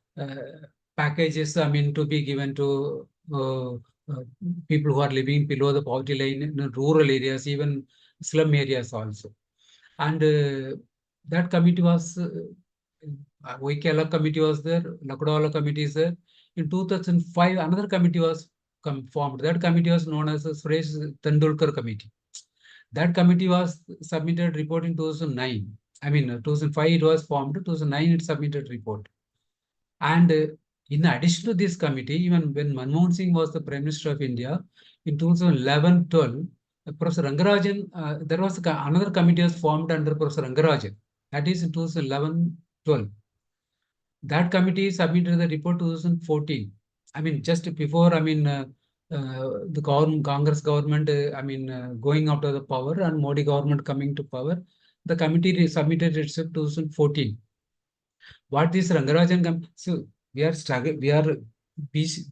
packages, to be given to people who are living below the poverty line in rural areas, even slum areas also. And that committee was, Oikela committee was there, Lakdawala committee is there. In 2005, another committee was formed. That committee was known as the Suresh Tendulkar Committee. That committee was submitted report in 2009. 2005 it was formed, 2009 it submitted report. And in addition to this committee, even when Manmohan Singh was the Prime Minister of India, in 2011-12, Professor Rangarajan, there was another committee was formed under Professor Rangarajan. That is in 2011-12. That committee submitted the report 2014. Just before, the Congress government, going out of the power and Modi government coming to power, the committee submitted itself 2014. What is Rangarajan? So we are struggling, we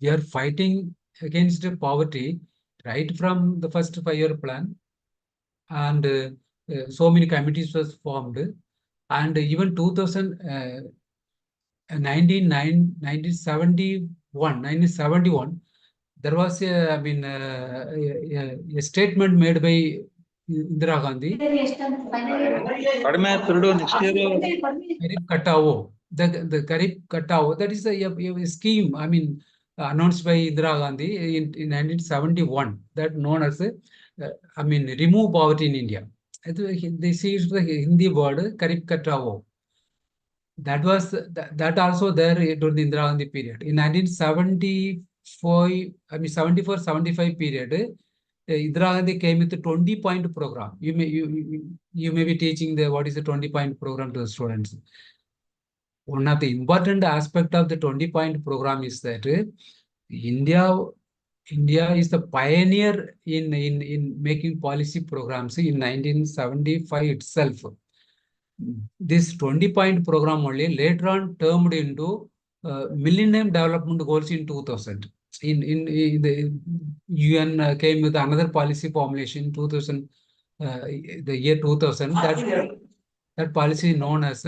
are fighting against poverty right from the first 5-year plan, and so many committees was formed, and even 1971, there was a statement made by Indira Gandhi. Karib Katao, the Karib Katao, that is a scheme, announced by Indira Gandhi in 1971, that known as, remove poverty in India. They see the Hindi word Karib Katao. That was that also there during the Indira Gandhi period. In 1974, 75 period, Indira Gandhi came with a 20-point program. You may be teaching what is the 20-point program to the students. One of the important aspect of the 20-point program is that India is the pioneer in making policy programs in 1975 itself. This 20-point program only later on termed into Millennium Development Goals in 2000. In the UN came with another policy formulation in 2000, the year 2000. That policy known as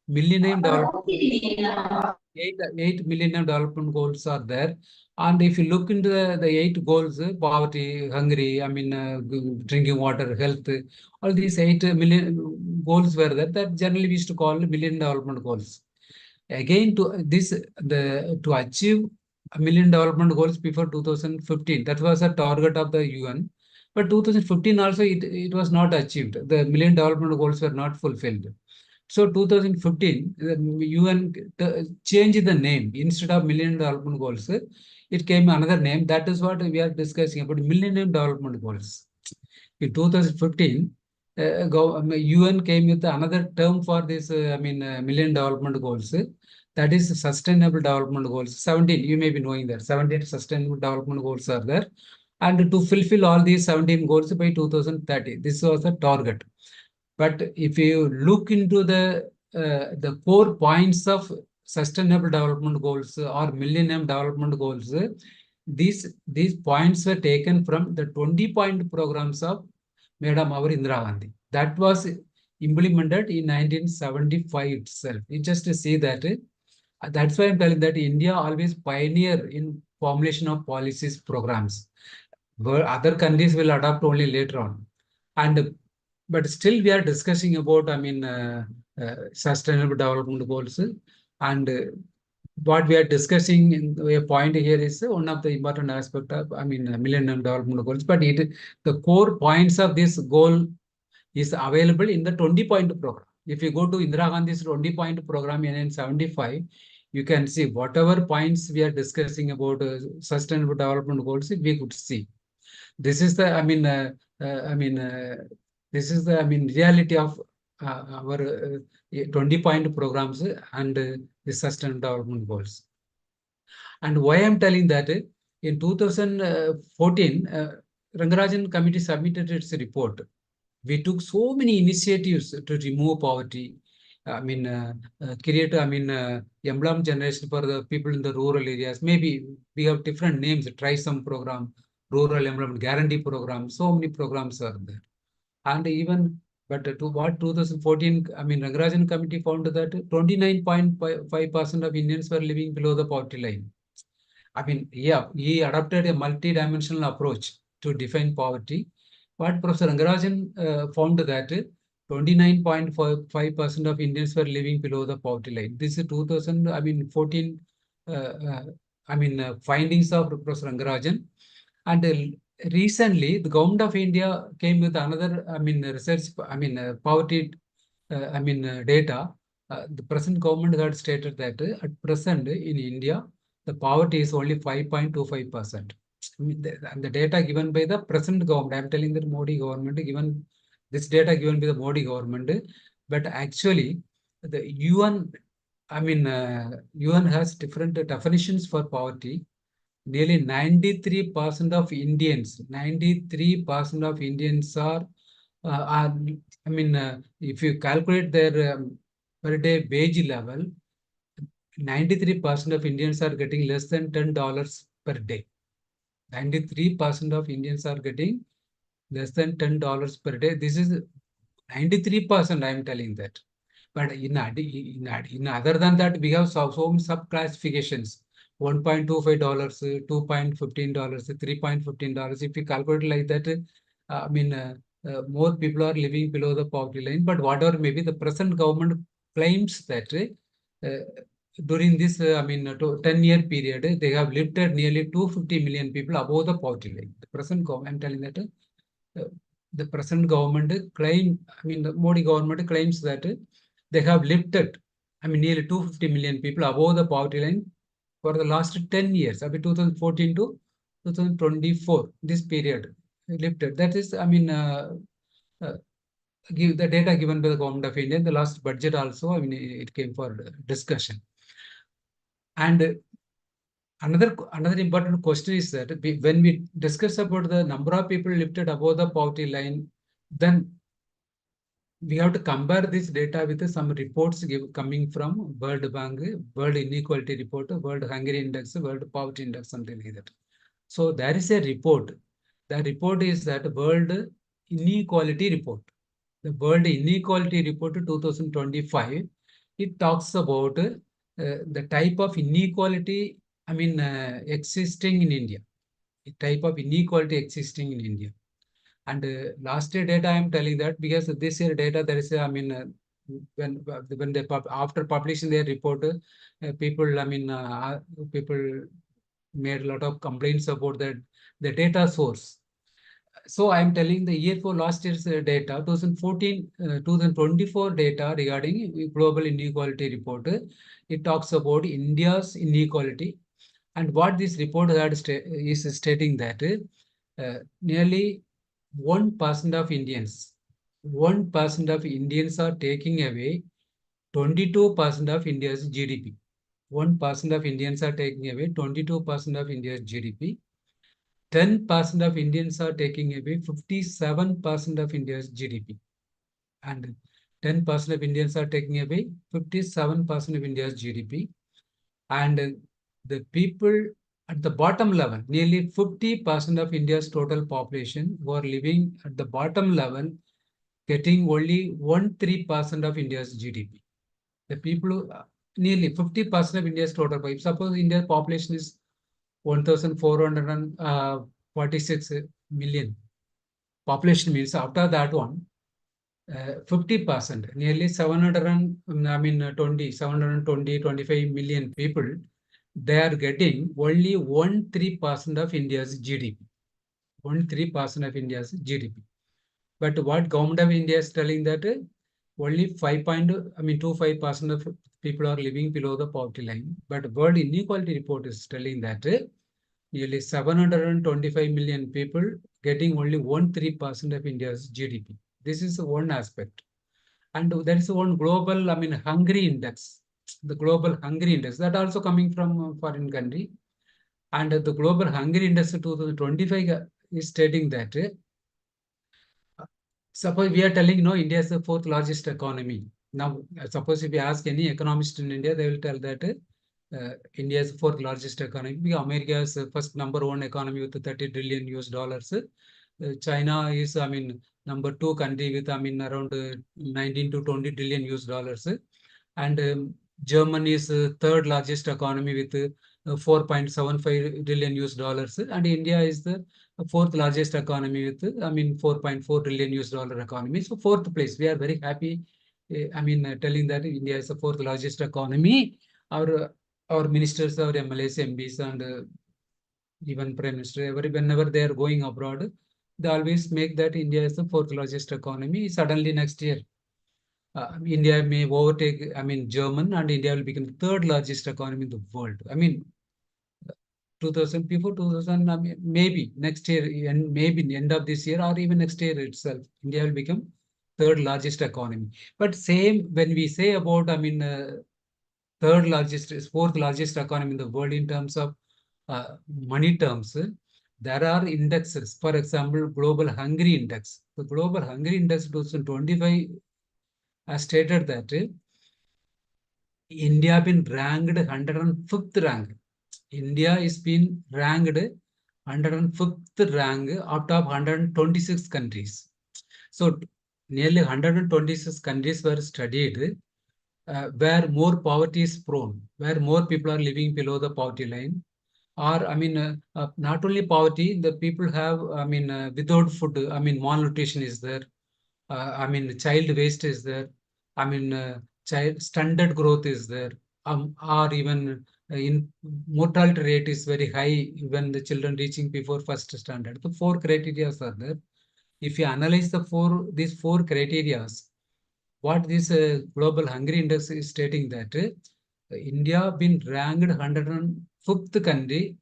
Millennium Development. 8 Millennium Development Goals are there. And if you look into the 8 goals, poverty, hungry, drinking water, health, all these 8 million goals were there, that generally we used to call Millennium Development Goals. Again, to achieve Millennium Development Goals before 2015, that was a target of the UN. But 2015 also it was not achieved. The Millennium Development Goals were not fulfilled. So 2015, the UN changed the name. Instead of Millennium Development Goals, it came another name. That is what we are discussing about Millennium Development Goals. In 2015, UN came with another term for this, Millennium Development Goals. That is Sustainable Development Goals. 17, you may be knowing that. 17 Sustainable Development Goals are there. And to fulfill all these 17 goals by 2030, this was the target. But if you look into the core points of Sustainable Development Goals or Millennium Development Goals, these points were taken from the 20-point programs of Madam our Indira Gandhi. That was implemented in 1975 itself. You just see that. That's why I'm telling that India always pioneer in formulation of policies programs, where other countries will adopt only later on. And but still we are discussing about, sustainable development goals. And what we are discussing in a point here is one of the important aspect of, Millennium Development Goals. But the core points of this goal is available in the 20-point program. If you go to Indira Gandhi's 20-point program in 1975, you can see whatever points we are discussing about sustainable development goals, we could see. This is the, this is the, reality of our 20-point programs and the sustainable development goals. And why I'm telling that, in 2014, Rangarajan Committee submitted its report. We took so many initiatives to remove poverty. Create, emblem generation for the people in the rural areas. Maybe we have different names, try some program, rural employment guarantee program, so many programs are there. And even, but to what 2014, Rangarajan Committee found that 29.5% of Indians were living below the poverty line. He adopted a multi-dimensional approach to define poverty. But Professor Rangarajan found that 29.5% of Indians were living below the poverty line. This is 2014 findings of Professor Rangarajan. And recently, the government of India came with another, research, poverty, data. The present government had stated that at present in India, the poverty is only 5.25%. The data given by the present government, I'm telling the Modi government, given this data given by the Modi government, but actually the UN, UN has different definitions for poverty. Nearly 93% of Indians, 93% of Indians are, if you calculate their per day wage level, 93% of Indians are getting less than $10 per day. 93% of Indians are getting less than $10 per day. This is 93%, I am telling that. But in other than that, we have so many sub-classifications. $1.25, $2.15, $3.15. If you calculate like that, more people are living below the poverty line. But whatever maybe the present government claims that during this 10-year period, they have lifted nearly 250 million people above the poverty line. The present government, I'm telling that the present government the Modi government claims that they have lifted, nearly 250 million people above the poverty line for the last 10 years, 2014 to 2024, this period lifted. That is, give the data given by the government of India. The last budget also, it came for discussion. And another important question is that when we discuss about the number of people lifted above the poverty line, then we have to compare this data with some reports coming from World Bank, World Inequality Report, World Hunger Index, World Poverty Index, something like that. So there is a report. The report is that World Inequality Report. The World Inequality Report 2025. It talks about the type of inequality existing in India. The type of inequality existing in India. And last year data, I'm telling that because this year data, there is, when they after publishing their report, people, people made a lot of complaints about the data source. So I'm telling the year for last year's data, 2024 data regarding global inequality report. It talks about India's inequality, and what this report is stating that nearly 1% of Indians, 1% of Indians are taking away 22% of India's GDP. 1% of Indians are taking away 22% of India's GDP. 10% of Indians are taking away 57% of India's GDP. And 10% of Indians are taking away 57% of India's GDP. And the people at the bottom level, nearly 50% of India's total population who are living at the bottom level, getting only 1-3% of India's GDP. The people who, nearly 50% of India's total population. Suppose India's population is 1,446 million. Population means after that one, 50%, nearly 720, 25 million people, they are getting only 1-3% of India's GDP. 1-3% of India's GDP. But what government of India is telling that only 25% of people are living below the poverty line. But World Inequality Report is telling that nearly 725 million people getting only 1-3% of India's GDP. This is one aspect. And there is one global, hungry index, the global hungry index that also coming from foreign country. And the global hungry index 2025 is stating that suppose we are telling, no, India is the fourth largest economy. Now, suppose if you ask any economist in India, they will tell that India is the fourth largest economy. Because America is the first number one economy with 30 trillion US dollars. China is, number two country with, around 19 to 20 trillion US dollars. And Germany is the third largest economy with 4.75 trillion US dollars. And India is the fourth largest economy with, 4.4 trillion US dollar economy. So fourth place, we are very happy. Telling that India is the fourth largest economy. Our ministers, our MLAs, MPs, and even Prime Minister, whenever they are going abroad, they always make that India is the fourth largest economy. Suddenly next year, India may overtake, German, and India will become the third largest economy in the world. 2000, before 2000, maybe next year, and maybe end of this year or even next year itself, India will become third largest economy. But same when we say about, third largest, fourth largest economy in the world in terms of money terms, there are indexes. For example, Global Hungry Index. The Global Hungry Index 2025 has stated that India has been ranked 105th rank. India is been ranked 105th rank out of 126 countries. So nearly 126 countries were studied where more poverty is prone, where more people are living below the poverty line. Or, not only poverty, the people have, without food, malnutrition is there. Child waste is there. Child stunted growth is there. Or even in mortality rate is very high when the children reaching before first standard. The 4 criteria are there. If you analyze these four criteria, what this global hungry index is stating that India been ranked 105th country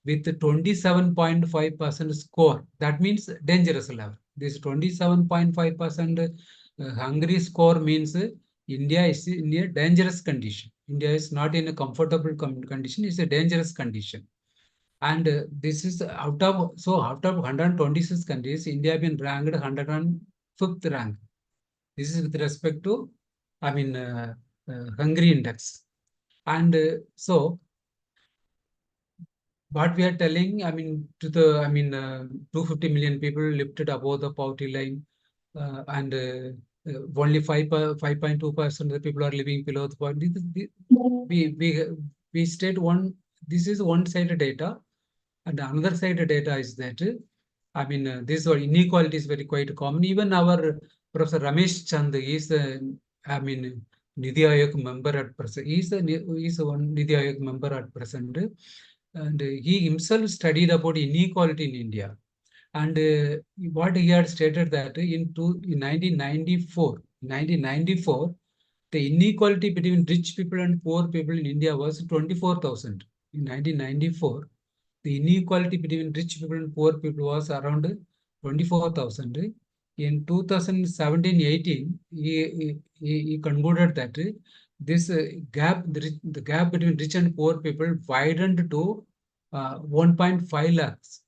with 27.5% score. That means dangerous level. This 27.5% hungry score means India is in a dangerous condition. India is not in a comfortable condition. It's a dangerous condition. And this is out of 126 countries, India been ranked 105th rank. This is with respect to, hungry index. And so what we are telling, to the, 250 million people lifted above the poverty line, and only 5.2% of the people are living below the poverty. We state one. This is one-sided data, and another side data is that this inequality is very quite common. Even our Professor Ramesh Chand is Nidhi Aayog member at present. He is one Nidhi Aayog member at present, and he himself studied about inequality in India. And what he had stated that in 1994, the inequality between rich people and poor people in India was 24,000. In 1994, the inequality between rich people and poor people was around 24,000. In 2017-18, he concluded that this gap, the gap between rich and poor people widened to 1.5 lakhs.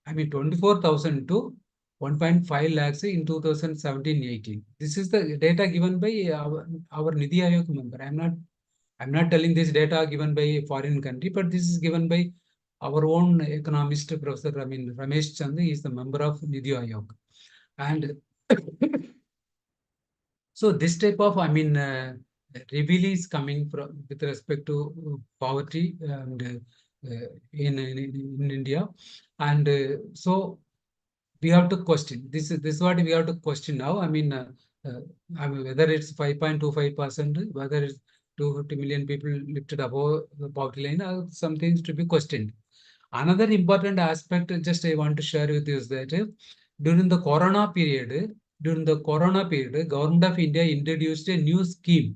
24,000 to 1.5 lakhs in 2017-18. This is the data given by our Nidhi Aayog member. I'm not telling this data given by a foreign country, but this is given by our own economist, Professor Ramesh Chand is the member of Nidhi Aayog. And So this type of, reveal is coming from with respect to poverty and in India, and so we have to question. This is what we have to question now. Uh, whether it's 5.25%, whether it's 250 million people lifted above the poverty line, some things to be questioned. Another important aspect, just I want to share with you is that during the Corona period, Government of India introduced a new scheme.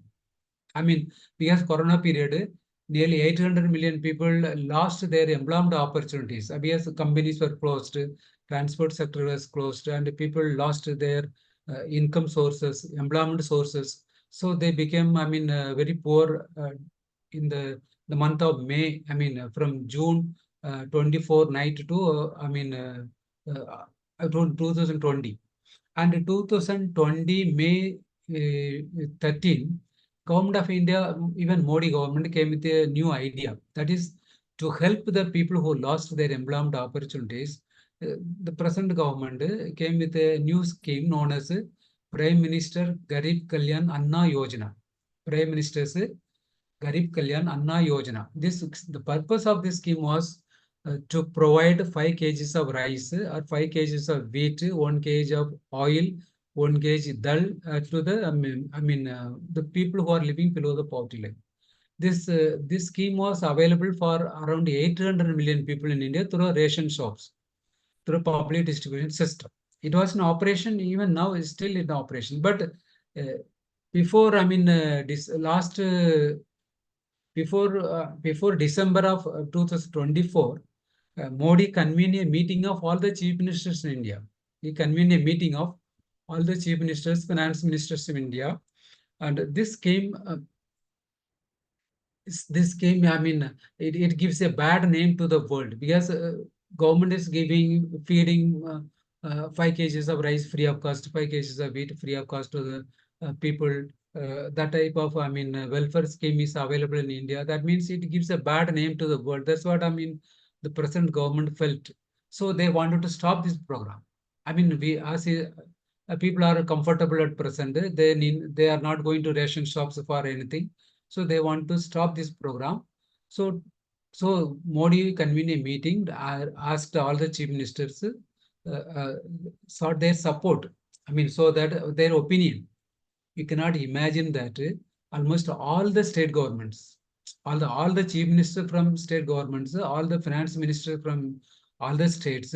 I mean, because Corona period, nearly 800 million people lost their employment opportunities. Because companies were closed, transport sector was closed, and people lost their income sources, employment sources. So they became, very poor in the month of May. From June 24 night to, 2020. And 2020 May 13, Government of India, even Modi government came with a new idea. That is to help the people who lost their employment opportunities. The present government came with a new scheme known as Prime Minister Garib Kalyan Anna Yojana. Prime Minister's Garib Kalyan Anna Yojana. The purpose of this scheme was to provide 5 kgs of rice or 5 kgs of wheat, 1 kg of oil, 1 kg dal to the the people who are living below the poverty line. This scheme was available for around 800 million people in India through ration shops, through public distribution system. It was in operation. Even now is still in operation. But before, this last before December of 2024, Modi convened a meeting of all the chief ministers in India. He convened a meeting of all the chief ministers, finance ministers in India, and this came. It gives a bad name to the world because government is feeding 5 kgs of rice free of cost, 5 kgs of wheat free of cost to the people. That type of welfare scheme is available in India. That means it gives a bad name to the world. That's what the present government felt. So they wanted to stop this program. We as people are comfortable at present. They are not going to ration shops for anything. So they want to stop this program. So, so Modi convened a meeting, asked all the chief ministers, sought their support. So that their opinion. You cannot imagine that almost all the state governments, all the chief minister from state governments, all the finance minister from all the states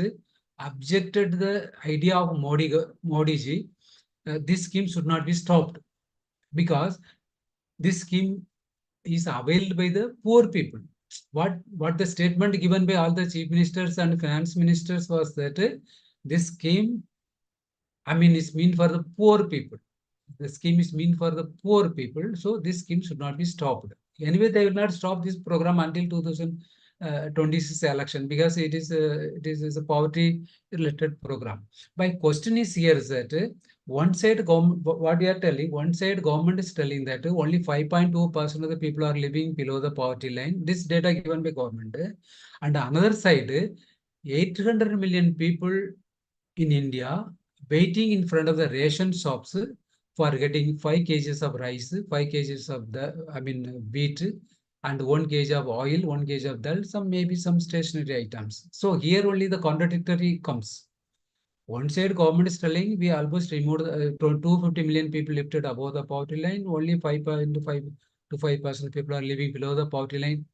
objected the idea of Modi ji. This scheme should not be stopped because this scheme is availed by the poor people. What the statement given by all the chief ministers and finance ministers was that this scheme, is meant for the poor people. The scheme is meant for the poor people, so this scheme should not be stopped. Anyway, they will not stop this program until 2026 election because it is a poverty related program. My question is here is that one side government, what we are telling, one side government is telling that only 5.2% of the people are living below the poverty line. This data given by government, and another side, 800 million people in India waiting in front of the ration shops for getting 5 kgs of rice, 5 kgs of wheat, and 1 kg of oil, 1 kg of dal, maybe some stationary items. So here only the contradictory comes. One side government is telling we almost removed 250 million people lifted above the poverty line. Only 5.5 to 5% people are living below the poverty line.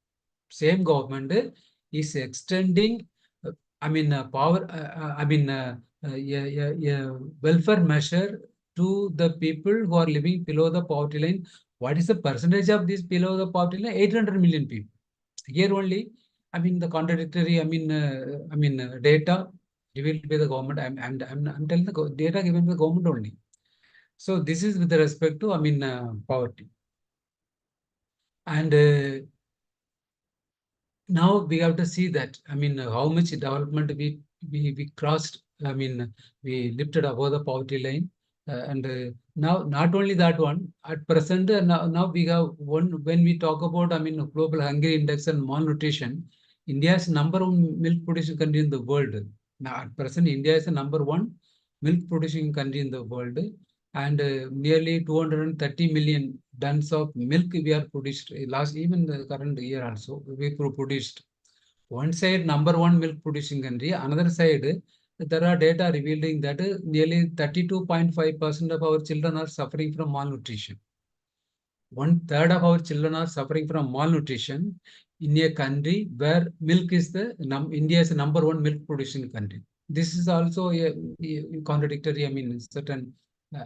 Same government is extending, power. Welfare measure to the people who are living below the poverty line. What is the percentage of this below the poverty line? 800 million people. Here only, the contradictory, data revealed by the government. I'm telling the data given by the government only. So this is with respect to, poverty. And now we have to see that, how much development we crossed. We lifted above the poverty line. And now, not only that one, at present, now we have one, when we talk about, global hunger index and malnutrition, India is number one milk producing country in the world. Now, at present, India is the number one milk producing country in the world. and nearly 230 million tons of milk we are produced last, even the current year also we produced. One side number one milk producing country, another side there are data revealing that nearly 32.5% of our children are suffering from malnutrition. One third of our children are suffering from malnutrition in a country where milk is India is the number one milk producing country. This is also a contradictory, I mean, certain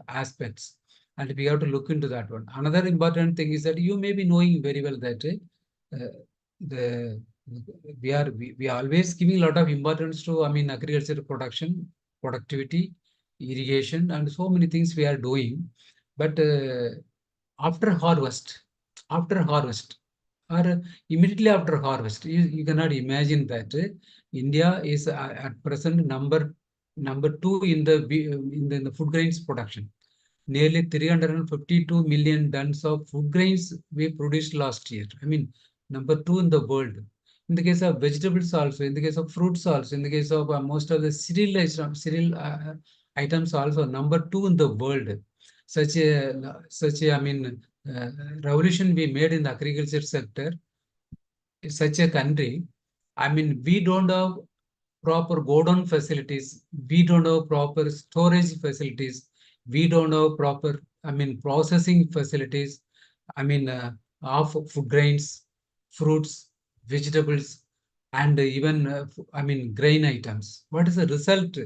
aspects, and we have to look into that one. Another important thing is that you may be knowing very well that uh, the we are always giving a lot of importance to, I mean, agriculture production, productivity, irrigation, and so many things we are doing, but after harvest, after harvest, or immediately after harvest, you cannot imagine that India is at present number two in the food grains production. Nearly 352 million tons of food grains we produced last year. I mean, number two in the world. In the case of vegetables also, in the case of fruits also, in the case of most of the cereal items also, number two in the world. Such a I mean, revolution we made in the agriculture sector. In such a country, I mean, we don't have proper godown facilities. We don't have proper storage facilities. We don't have proper, I mean, processing facilities. I mean, of food grains, fruits, vegetables, and even, I mean, grain items. What is the result?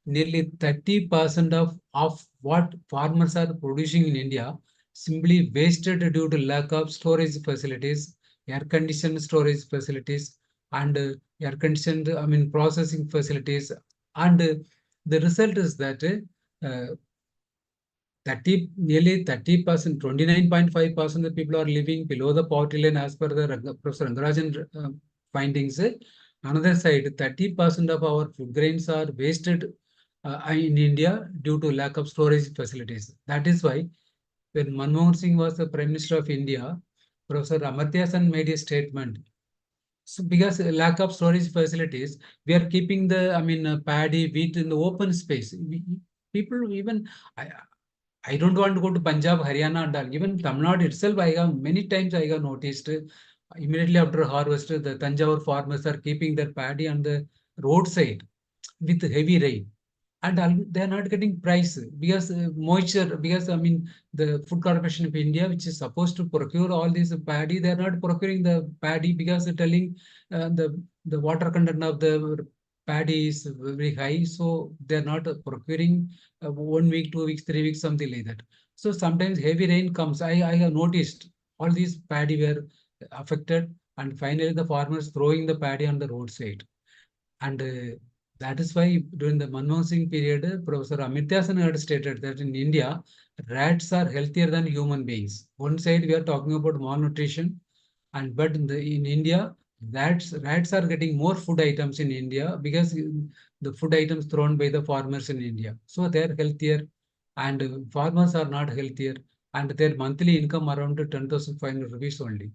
Nearly 30% of what farmers are producing in India simply wasted due to lack of storage facilities, air-conditioned storage facilities, and air-conditioned, I mean, processing facilities. And the result is that nearly 30%, 29.5% of people are living below the poverty line as per the Professor Rangarajan findings. Another side, 30% of our food grains are wasted in India due to lack of storage facilities. That is why when Manmohan Singh was the Prime Minister of India, Professor Amartya Sen made a statement. So because lack of storage facilities, we are keeping the, I mean, paddy, wheat in the open space. People even, I don't want to go to Punjab, Haryana, and all. Even Tamil Nadu itself, I have many times I have noticed immediately after harvest, the Tanjavur farmers are keeping their paddy on the roadside with heavy rain, and they are not getting price because moisture. Because I mean, the Food Corporation of India, which is supposed to procure all this paddy, they are not procuring the paddy because they're telling the water content of the paddy is very high, so they are not procuring 1 week, 2 weeks, 3 weeks, something like that. So sometimes heavy rain comes. I have noticed all these paddy were affected, and finally the farmers throwing the paddy on the roadside. And that is why during the Manmohan Singh period, Professor Amartya Sen had stated that in India, rats are healthier than human beings. One side we are talking about malnutrition, and but in India, rats are getting more food items in India because the food items thrown by the farmers in India. So they are healthier, and farmers are not healthier, and their monthly income around 10,500 rupees only.